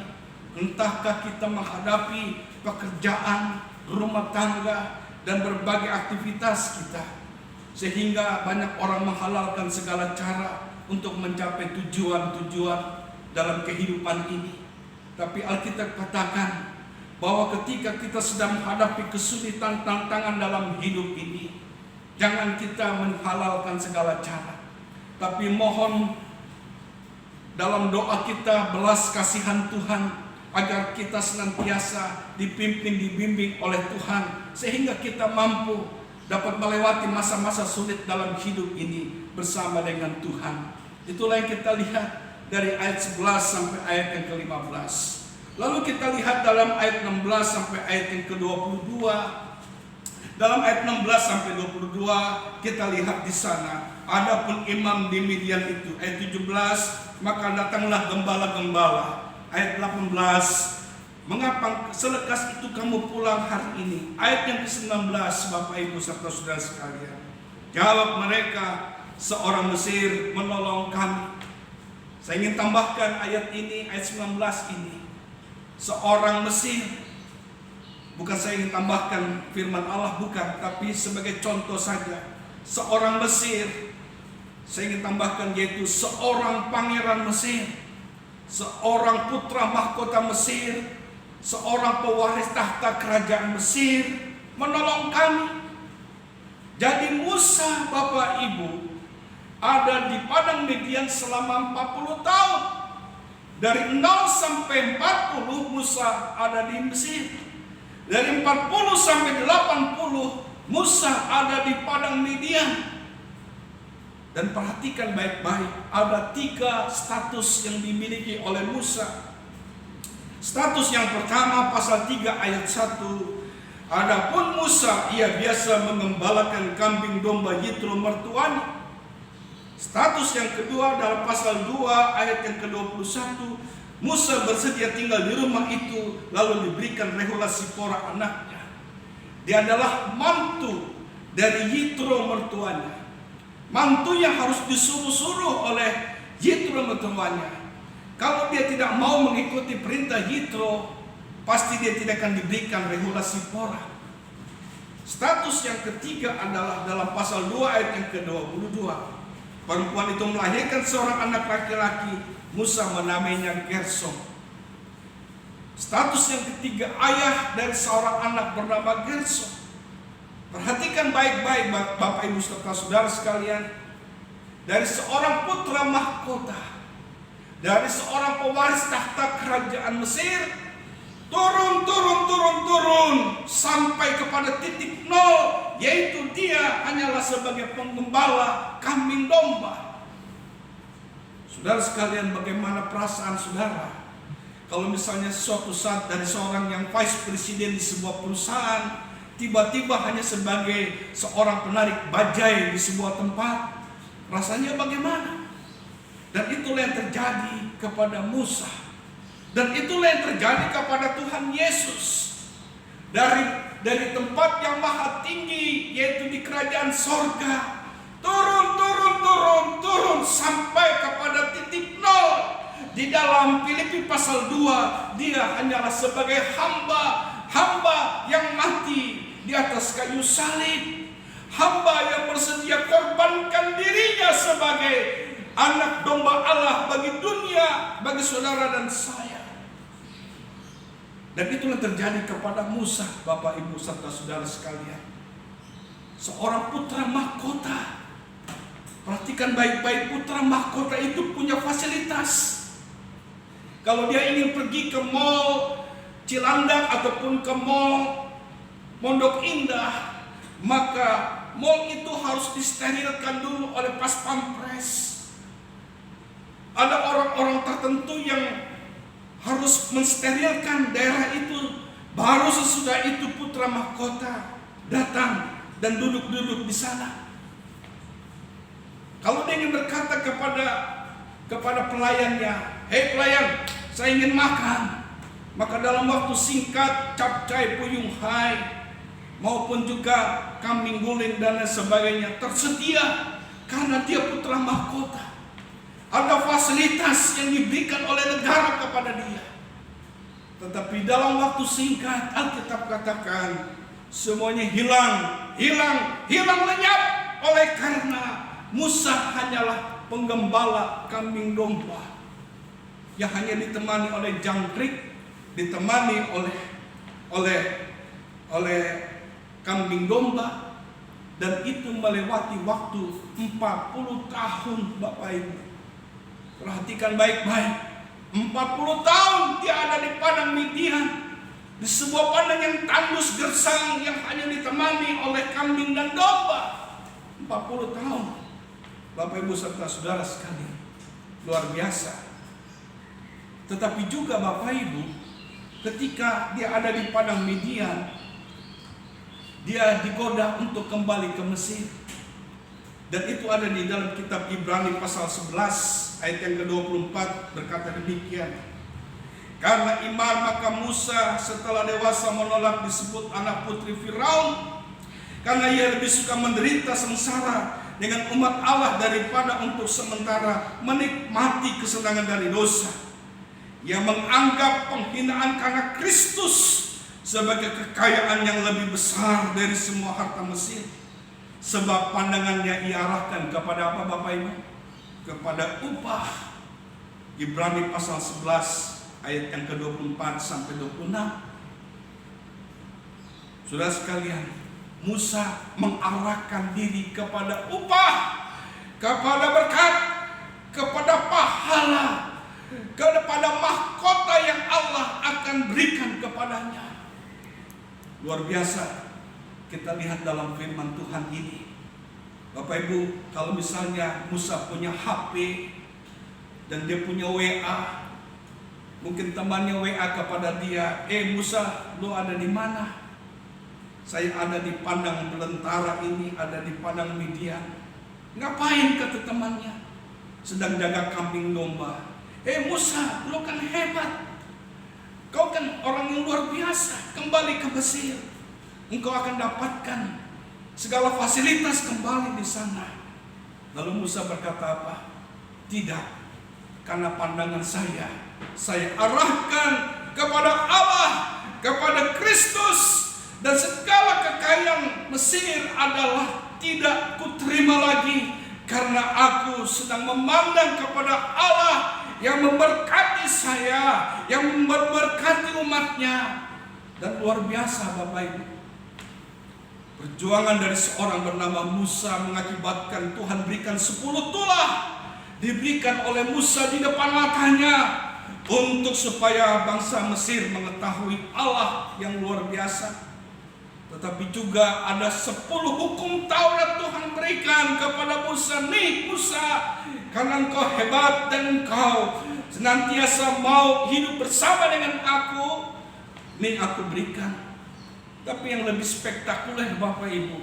Entahkah kita menghadapi pekerjaan, rumah tangga, dan berbagai aktivitas kita, sehingga banyak orang menghalalkan segala cara untuk mencapai tujuan-tujuan dalam kehidupan ini. Tapi Alkitab katakan bahwa ketika kita sedang menghadapi kesulitan, tantangan dalam hidup ini, Jangan kita menghalalkan segala cara, tapi mohon dalam doa kita belas kasihan Tuhan, agar kita senantiasa dipimpin, dibimbing oleh Tuhan, sehingga kita mampu dapat melewati masa-masa sulit dalam hidup ini bersama dengan Tuhan. Itulah yang kita lihat dari ayat 11 sampai ayat yang ke-15. Lalu kita lihat dalam ayat 16 sampai ayat yang ke-22. Dalam ayat 16 sampai 22 kita lihat di sana, adapun imam di Midian itu, ayat 17, maka datanglah gembala-gembala. Ayat 18, mengapa selekas itu kamu pulang hari ini? Ayat yang ke-19, Bapak Ibu serta saudara sekalian, jawab mereka, seorang Mesir menolong kami. Saya ingin tambahkan ayat ini, ayat 19 ini, seorang Mesir. Bukan saya ingin tambahkan firman Allah, bukan, tapi sebagai contoh saja. Seorang Mesir, saya ingin tambahkan, yaitu seorang pangeran Mesir, seorang putra mahkota Mesir, seorang pewaris tahta kerajaan Mesir menolong kami. Jadi Musa, Bapak Ibu, ada di padang Midian selama 40 tahun. Dari 0 sampai 40 Musa ada di Mesir. Dari 40 sampai 80 Musa ada di padang Midian. Dan perhatikan baik-baik, ada 3 status yang dimiliki oleh Musa. Status yang pertama, pasal 3 ayat 1. Adapun Musa, ia biasa mengembalakan kambing domba Yitro mertuanya. Status yang kedua dalam pasal 2 ayat yang ke-21. Musa bersedia tinggal di rumah itu, lalu diberikan Rehulah Sipora anaknya. Dia adalah mantu dari Yitro mertuanya. Mantu yang harus disuruh-suruh oleh Yitro mertuanya. Kalau dia tidak mau mengikuti perintah Yitro, pasti dia tidak akan diberikan Rehulah Sipora. Status yang ketiga adalah dalam pasal 2 ayat yang ke-22. Perempuan itu melahirkan seorang anak laki-laki, Musa menamainya Gersom. Status yang ketiga, ayah dari seorang anak bernama Gersom. Perhatikan baik-baik Bapak Ibu serta saudara sekalian. Dari seorang putra mahkota, dari seorang pewaris tahta kerajaan Mesir, turun sampai kepada titik nol, yaitu dia hanyalah sebagai penggembala kambing domba. Saudara sekalian, bagaimana perasaan saudara kalau misalnya suatu saat dari seorang yang vice president di sebuah perusahaan tiba-tiba hanya sebagai seorang penarik bajai di sebuah tempat? Rasanya bagaimana? Dan itulah yang terjadi kepada Musa. Dan itulah yang terjadi kepada Tuhan Yesus. Dari tempat yang maha tinggi, yaitu di kerajaan sorga, turun sampai kepada titik nol. Di dalam Filipi pasal 2, dia hanyalah sebagai hamba yang mati di atas kayu salib, hamba yang bersedia korbankan dirinya sebagai anak domba Allah bagi dunia, bagi saudara dan saya. Dan itulah terjadi kepada Musa, Bapak Ibu serta saudara sekalian. Seorang putra mahkota. Perhatikan baik-baik, putra mahkota itu punya fasilitas. Kalau dia ingin pergi ke mall Cilandak ataupun ke mall Pondok Indah, maka mall itu harus disterilkan dulu oleh pas pampres. Ada orang-orang tertentu yang harus mensterilkan daerah itu. Baru sesudah itu putra mahkota datang dan duduk di sana. Kalau dia ingin berkata kepada pelayannya, "Hei pelayan, saya ingin makan," maka dalam waktu singkat capcay puyung hai maupun juga kambing guling dan lain sebagainya tersedia, karena dia putra mahkota. Ada fasilitas yang diberikan oleh negara kepada dia. Tetapi dalam waktu singkat Alkitab katakan semuanya hilang lenyap, oleh karena Musa hanyalah penggembala kambing domba yang hanya ditemani oleh jangkrik, ditemani oleh kambing domba, Dan itu melewati waktu 40 tahun Bapak Ibu. Perhatikan baik-baik. 40 tahun dia ada di padang Midian. Di sebuah padang yang tandus gersang yang hanya ditemani oleh kambing dan domba. 40 tahun. Bapak Ibu serta saudara sekalian. Luar biasa. Tetapi juga Bapak Ibu, ketika dia ada di padang Midian, dia digoda untuk kembali ke Mesir. Dan itu ada di dalam kitab Ibrani pasal 11 ayat yang ke-24 berkata demikian. Karena iman maka Musa setelah dewasa menolak disebut anak putri Firaun, karena ia lebih suka menderita sengsara dengan umat Allah daripada untuk sementara menikmati kesenangan dari dosa. Ia menganggap penghinaan karena Kristus sebagai kekayaan yang lebih besar dari semua harta Mesir. Sebab pandangannya ia arahkan kepada apa Bapak Ibu? Kepada upah. Ibrani pasal 11 ayat yang ke-24 sampai 26. Saudara sekalian, Musa mengarahkan diri kepada upah, kepada berkat, kepada pahala, kepada mahkota yang Allah akan berikan kepadanya. Luar biasa kita lihat dalam firman Tuhan ini. Bapak Ibu, kalau misalnya Musa punya HP dan dia punya WA, mungkin temannya WA kepada dia, Musa, lo ada di mana? Saya ada di padang belantara ini, ada di padang Midian. Ngapain kata temannya? Sedang jaga kambing domba. Musa, lo kan hebat. Kau kan orang yang luar biasa. Kembali ke Mesir. Engkau akan dapatkan segala fasilitas kembali di sana. Lalu Musa berkata apa? Tidak. Karena pandangan saya arahkan kepada Allah, kepada Kristus. Dan segala kekayaan Mesir adalah tidak kuterima lagi. Karena aku sedang memandang kepada Allah yang memberkati saya, yang memberkati umatnya. Dan luar biasa Bapak Ibu, perjuangan dari seorang bernama Musa mengakibatkan Tuhan berikan 10 tulah, diberikan oleh Musa di depan matanya, untuk supaya bangsa Mesir mengetahui Allah yang luar biasa. Tetapi juga ada 10 hukum Taurat Tuhan berikan kepada Musa. Nih Musa, karena engkau hebat dan engkau senantiasa mau hidup bersama dengan aku, nih aku berikan. Tapi yang lebih spektakuler Bapak Ibu,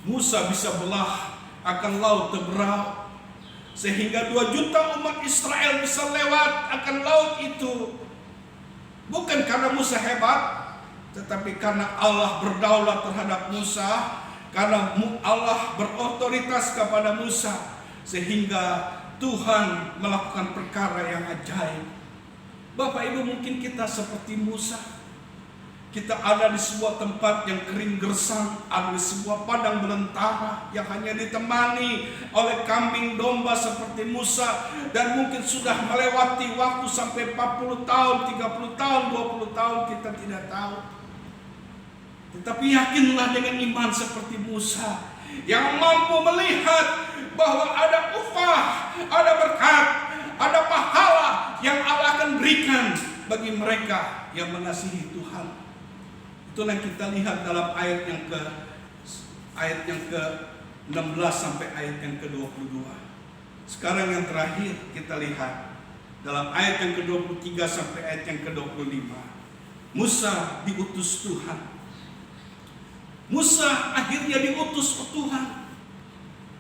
Musa bisa belah akan laut Teberau, sehingga 2 juta umat Israel bisa lewat akan laut itu. Bukan karena Musa hebat, tetapi karena Allah berdaulat terhadap Musa, karena Allah berotoritas kepada Musa, sehingga Tuhan melakukan perkara yang ajaib. Bapak Ibu, mungkin kita seperti Musa. Kita ada di sebuah tempat yang kering gersang, ada di sebuah padang belantara yang hanya ditemani oleh kambing domba seperti Musa, dan mungkin sudah melewati waktu sampai 40 tahun, 30 tahun, 20 tahun, kita tidak tahu. Tetapi yakinlah dengan iman seperti Musa yang mampu melihat bahwa ada upah, ada berkat, ada pahala yang Allah akan berikan bagi mereka yang mengasihi Tuhan. Itulah yang kita lihat dalam ayat yang ke-16 sampai ayat yang ke-22. Sekarang yang terakhir kita lihat dalam ayat yang ke-23 sampai ayat yang ke-25. Musa diutus Tuhan. Musa akhirnya diutus ke Tuhan.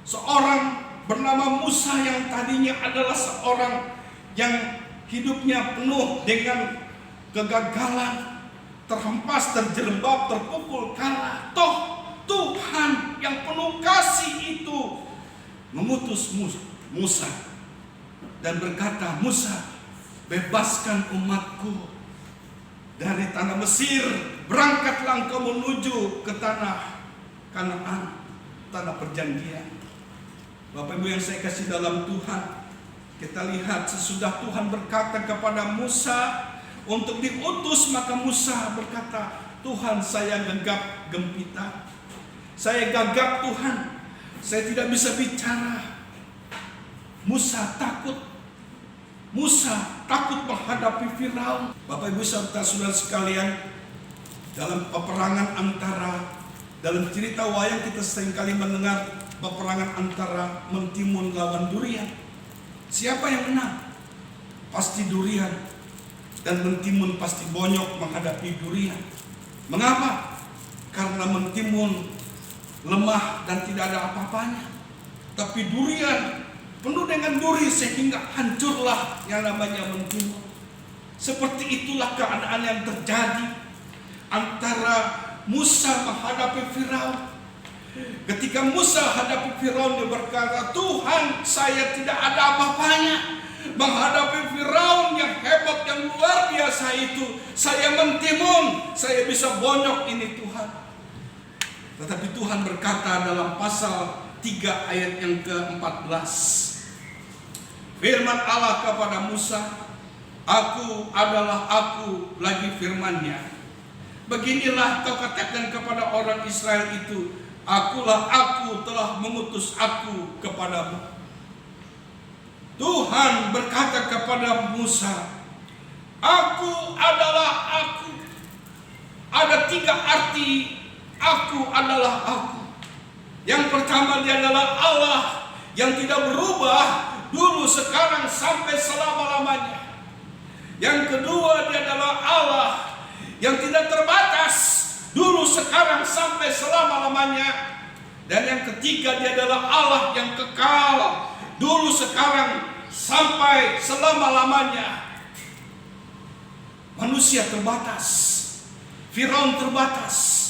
Seorang bernama Musa yang tadinya adalah seorang yang hidupnya penuh dengan kegagalan, terhempas, terjerembab, terpukul kalah. Toh Tuhan yang penuh kasih itu mengutus Musa dan berkata, Musa, bebaskan umatku dari tanah Mesir, berangkatlah engkau menuju ke tanah Kanaan, tanah perjanjian. Bapak Ibu yang saya kasih dalam Tuhan, kita lihat sesudah Tuhan berkata kepada Musa untuk diutus, maka Musa berkata, Tuhan, saya gegap gempita. Saya gagap Tuhan, saya tidak bisa bicara. Musa takut. Musa takut menghadapi Firaun. Bapak Ibu serta saudara sekalian, dalam peperangan dalam cerita wayang kita seringkali mendengar peperangan antara mentimun lawan durian. Siapa yang menang? Pasti durian. Dan mentimun pasti bonyok menghadapi durian. Mengapa? Karena mentimun lemah dan tidak ada apa-apanya. Tapi durian penuh dengan duri sehingga hancurlah yang namanya mentimun. Seperti itulah keadaan yang terjadi antara Musa menghadapi Firaun. Ketika Musa hadapi Firaun, dia berkata, Tuhan, saya tidak ada apa-apanya. Menghadapi Firaun yang hebat, yang luar biasa itu, saya mentimun, saya bisa bonyok ini Tuhan. Tetapi Tuhan berkata dalam pasal 3 ayat yang ke-14, firman Allah kepada Musa, Aku adalah aku, lagi firman-Nya. Beginilah kau katakan kepada orang Israel itu, Akulah aku telah mengutus aku kepadamu. Tuhan berkata kepada Musa, Aku adalah aku. Ada 3 arti aku adalah aku. Yang pertama, dia adalah Allah yang tidak berubah dulu, sekarang, sampai selama-lamanya. Yang kedua, dia adalah Allah yang tidak terbatas dulu, sekarang, sampai selama-lamanya. Dan yang ketiga, dia adalah Allah yang kekal dulu, sekarang, sampai selama-lamanya. Manusia terbatas, Firaun terbatas.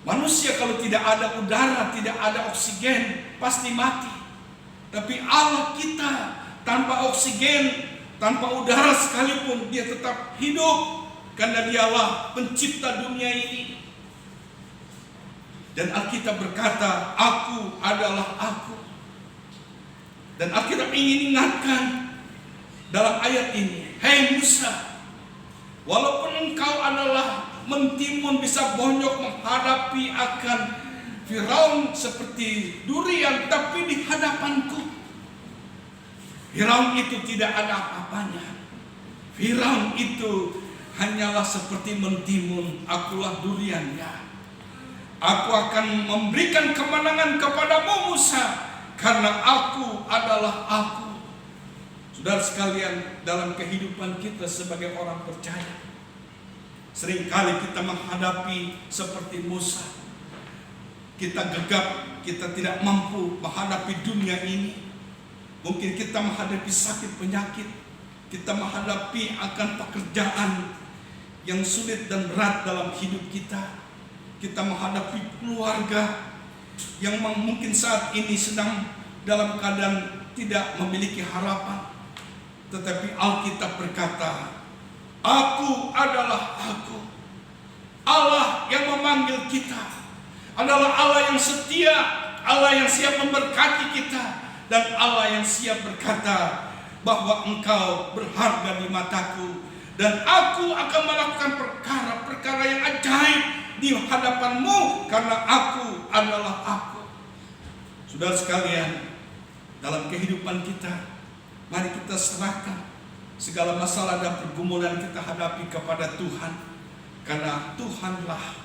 Manusia kalau tidak ada udara, tidak ada oksigen, pasti mati. Tapi Allah kita tanpa oksigen, tanpa udara sekalipun, dia tetap hidup. Karena dialah pencipta dunia ini. Dan Alkitab berkata, Aku adalah aku. Dan Alkitab ingin ingatkan dalam ayat ini, Hei Musa, walaupun engkau adalah mentimun, bisa bonyok menghadapi akan Firaun seperti durian, tapi di hadapanku Firaun itu tidak ada apa-apanya. Firaun itu hanyalah seperti mentimun, akulah duriannya. Aku akan memberikan kemenangan kepadamu Musa, karena aku adalah aku. Saudara sekalian, dalam kehidupan kita sebagai orang percaya, seringkali kita menghadapi seperti Musa. Kita gegap, kita tidak mampu menghadapi dunia ini. Mungkin kita menghadapi sakit penyakit, kita menghadapi akan pekerjaan yang sulit dan berat dalam hidup kita. Kita menghadapi keluarga yang mungkin saat ini sedang dalam keadaan tidak memiliki harapan. Tetapi Alkitab berkata, Aku adalah aku. Allah yang memanggil kita adalah Allah yang setia, Allah yang siap memberkati kita, dan Allah yang siap berkata bahwa engkau berharga di mataku, dan aku akan melakukan perkara-perkara yang ajaib di hadapanmu, karena aku adalah aku. Saudara sekalian, dalam kehidupan kita, mari kita serahkan segala masalah dan pergumulan kita hadapi kepada Tuhan, karena Tuhanlah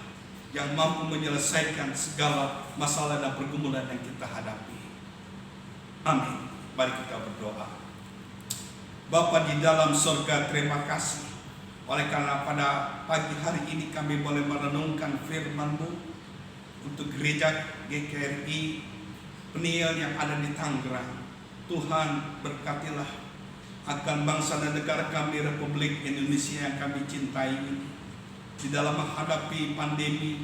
yang mampu menyelesaikan segala masalah dan pergumulan yang kita hadapi. Amin. Mari kita berdoa. Bapa di dalam surga, terima kasih oleh karena pada pagi hari ini kami boleh merenungkan firman-Mu untuk gereja GKRI Peniel yang ada di Tangerang. Tuhan, berkatilah akan bangsa dan negara kami, Republik Indonesia yang kami cintai ini, di dalam menghadapi pandemi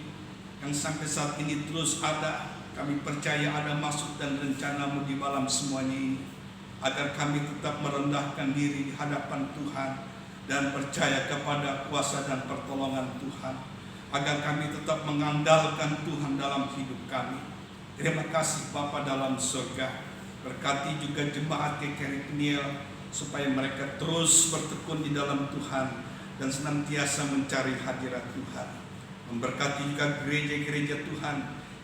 yang sampai saat ini terus ada. Kami percaya ada maksud dan rencana-Mu di dalam semuanya ini, agar kami tetap merendahkan diri di hadapan Tuhan dan percaya kepada kuasa dan pertolongan Tuhan, agar kami tetap mengandalkan Tuhan dalam hidup kami. Terima kasih Bapa dalam surga. Berkati juga jemaat GKRI Peniel, supaya mereka terus bertekun di dalam Tuhan dan senantiasa mencari hadirat Tuhan. Memberkati juga gereja-gereja Tuhan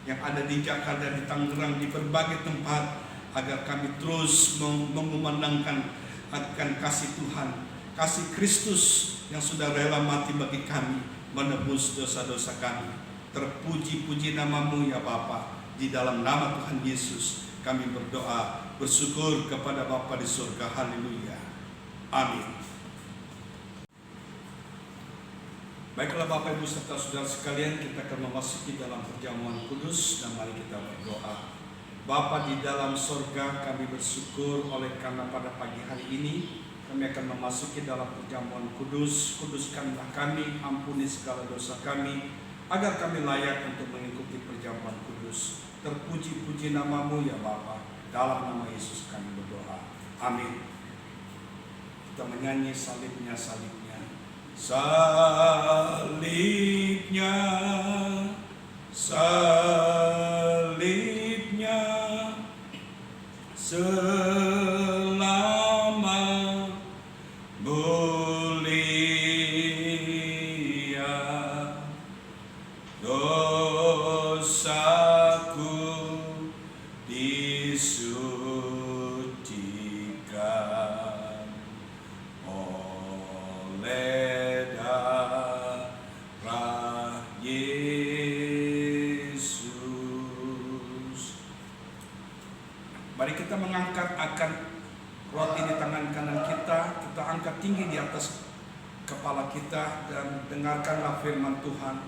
yang ada di Jakarta, di Tangerang, di berbagai tempat, agar kami terus mengumandangkan akan kasih Tuhan, kasih Kristus yang sudah rela mati bagi kami, menebus dosa-dosa kami. Terpuji-puji namamu ya Bapa. Di dalam nama Tuhan Yesus kami berdoa, bersyukur kepada Bapa di surga. Haleluya. Amin. Baiklah Bapak Ibu serta saudara sekalian, kita akan memasuki dalam perjamuan kudus dan mari kita berdoa. Bapa di dalam sorga, kami bersyukur oleh karena pada pagi hari ini kami akan memasuki dalam perjamuan kudus. Kuduskanlah kami, ampuni segala dosa kami, agar kami layak untuk mengikuti perjamuan kudus. Terpuji-puji namamu ya Bapa. Dalam nama Yesus kami berdoa. Amin. Kita menyanyi salibnya, salibnya. Salibnya, salibnya, selama mulia dosaku disucikan oleh darah Yesus. Mari kita mengangkat akan roti di tangan kanan kita, kita angkat tinggi di atas kepala kita dan dengarkanlah firman Tuhan.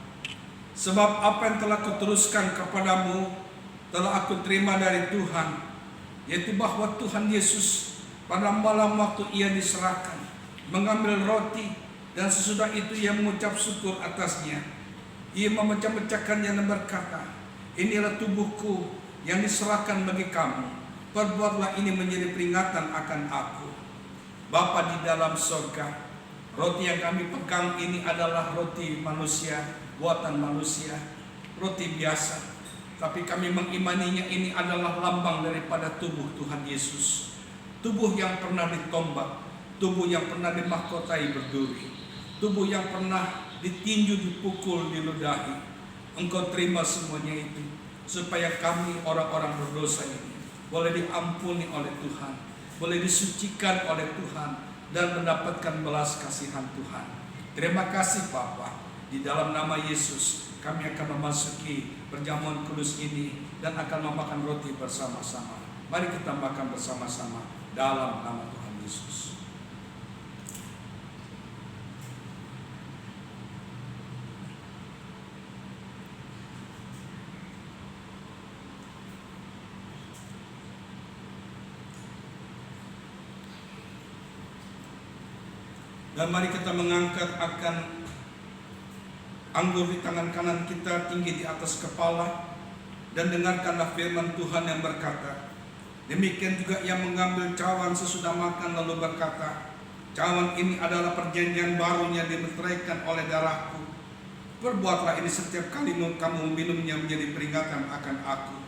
Sebab apa yang telah kuteruskan kepadamu telah aku terima dari Tuhan, yaitu bahwa Tuhan Yesus pada malam waktu ia diserahkan mengambil roti, dan sesudah itu ia mengucap syukur atasnya. Ia memecah-mecahkannya dan berkata, inilah tubuhku yang diserahkan bagi kamu. Perbuatlah ini menjadi peringatan akan aku. Bapa di dalam surga, roti yang kami pegang ini adalah roti manusia, buatan manusia, roti biasa. Tapi kami mengimaninya ini adalah lambang daripada tubuh Tuhan Yesus. Tubuh yang pernah ditombak, tubuh yang pernah dimahkotai berduri, tubuh yang pernah ditinju, dipukul, diludahi. Engkau terima semuanya itu, supaya kami orang-orang berdosa ini boleh diampuni oleh Tuhan, boleh disucikan oleh Tuhan, dan mendapatkan belas kasihan Tuhan. Terima kasih Bapa. Di dalam nama Yesus kami akan memasuki perjamuan kudus ini dan akan memakan roti bersama-sama. Mari kita makan bersama-sama dalam nama Tuhan Yesus. Dan mari kita mengangkat akan anggur di tangan kanan kita tinggi di atas kepala, dan dengarkanlah firman Tuhan yang berkata, demikian juga ia mengambil cawan sesudah makan lalu berkata, cawan ini adalah perjanjian barunya dimeteraikan oleh darahku. Perbuatlah ini setiap kali kamu minumnya menjadi peringatan akan aku.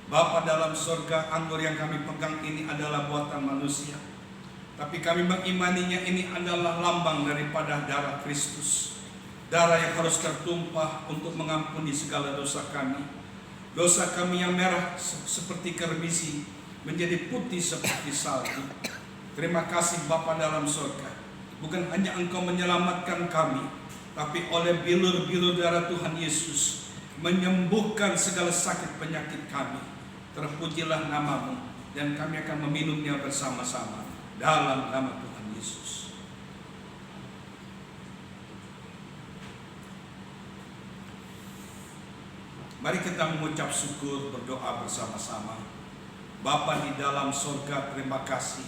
Bapa dalam surga, anggur yang kami pegang ini adalah buatan manusia, tapi kami mengimaninya ini adalah lambang daripada darah Kristus. Darah yang harus tertumpah untuk mengampuni segala dosa kami. Dosa kami yang merah seperti kerbisi menjadi putih seperti salju. Terima kasih Bapa dalam surga. Bukan hanya Engkau menyelamatkan kami, tapi oleh bilur-bilur darah Tuhan Yesus menyembuhkan segala sakit penyakit kami. Terpujilah namamu, dan kami akan meminumnya bersama-sama dalam nama Tuhan Yesus. Mari kita mengucap syukur, berdoa bersama-sama. Bapa di dalam surga, terima kasih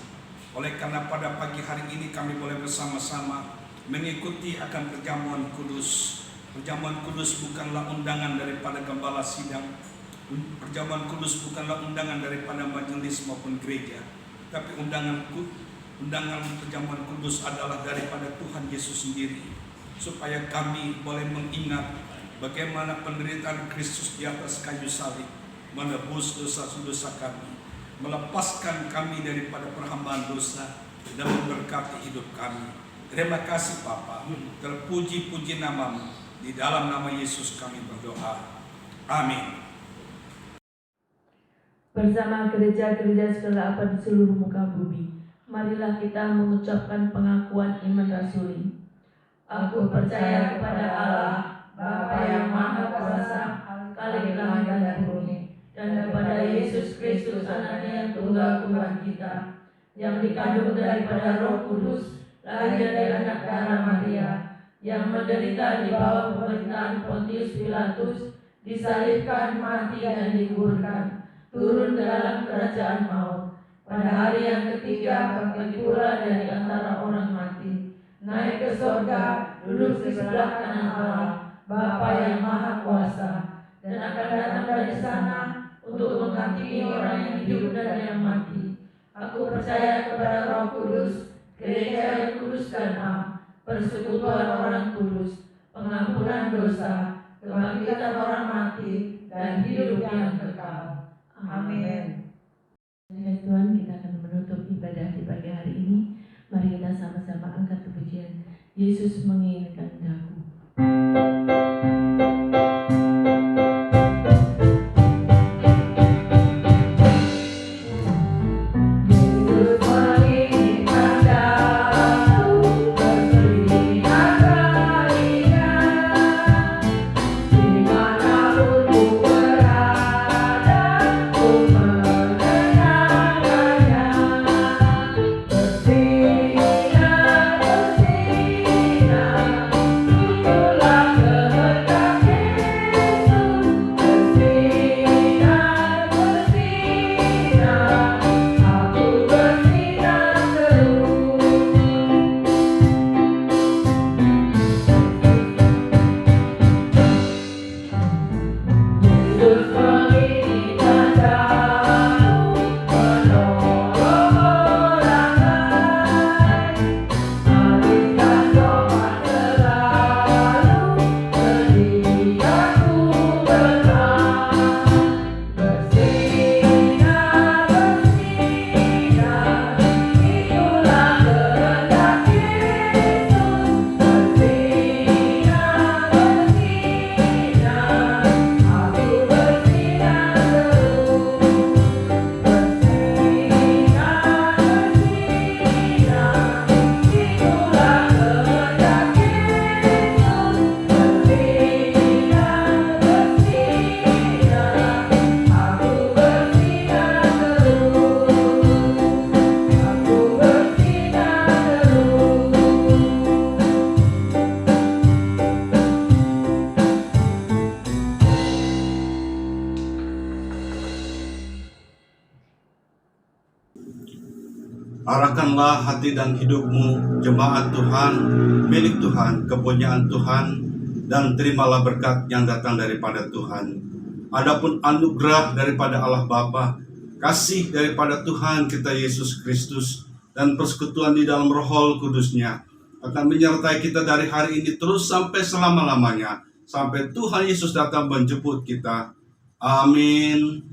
oleh karena pada pagi hari ini kami boleh bersama-sama mengikuti akan perjamuan kudus. Perjamuan kudus bukanlah undangan daripada gembala sidang. Perjamuan kudus bukanlah undangan daripada majelis maupun gereja, tapi undangan perjamuan kudus adalah daripada Tuhan Yesus sendiri, supaya kami boleh mengingat bagaimana penderitaan Kristus di atas kayu salib menebus dosa-dosa kami, melepaskan kami daripada perhambaan dosa, dan memberkati hidup kami. Terima kasih Bapa, terpuji-puji namamu. Di dalam nama Yesus kami berdoa. Amin. Bersama gereja-gereja segala apa di seluruh muka bumi, marilah kita mengucapkan pengakuan iman rasuli. Aku percaya kepada Allah, Bapa yang Maha Kuasa, Khalik langit dan bumi, dan kepada Yesus Kristus anaknya yang tunggal Tuhan kita, yang dikandung daripada Roh Kudus, lahir dari anak darah Maria, yang menderita di bawah pemerintahan Pontius Pilatus, disalibkan, mati dan dikuburkan, turun ke dalam kerajaan maut. Pada hari yang ketiga bangkit pula dari antara orang mati, naik ke surga, duduk di sebelah kanan Allah, Bapa yang Maha Kuasa, dan akan datang dari sana untuk menghakimi orang yang hidup dan yang mati. Aku percaya kepada Roh Kudus, gereja yang kudus dan am, persekutuan orang kudus, pengampunan dosa, kebangkitan orang mati, dan hidup yang kekal. Amin. Tuhan, kita akan menutup ibadah di pagi hari ini. Mari kita sama-sama angkat pujian. Yesus menginginkan daku. Arahkanlah hati dan hidupmu, jemaat Tuhan, milik Tuhan, kepunyaan Tuhan, dan terimalah berkat yang datang daripada Tuhan. Adapun anugerah daripada Allah Bapa, kasih daripada Tuhan kita Yesus Kristus, dan persekutuan di dalam Roh Kudus-Nya akan menyertai kita dari hari ini terus sampai selama-lamanya, sampai Tuhan Yesus datang menjemput kita. Amin.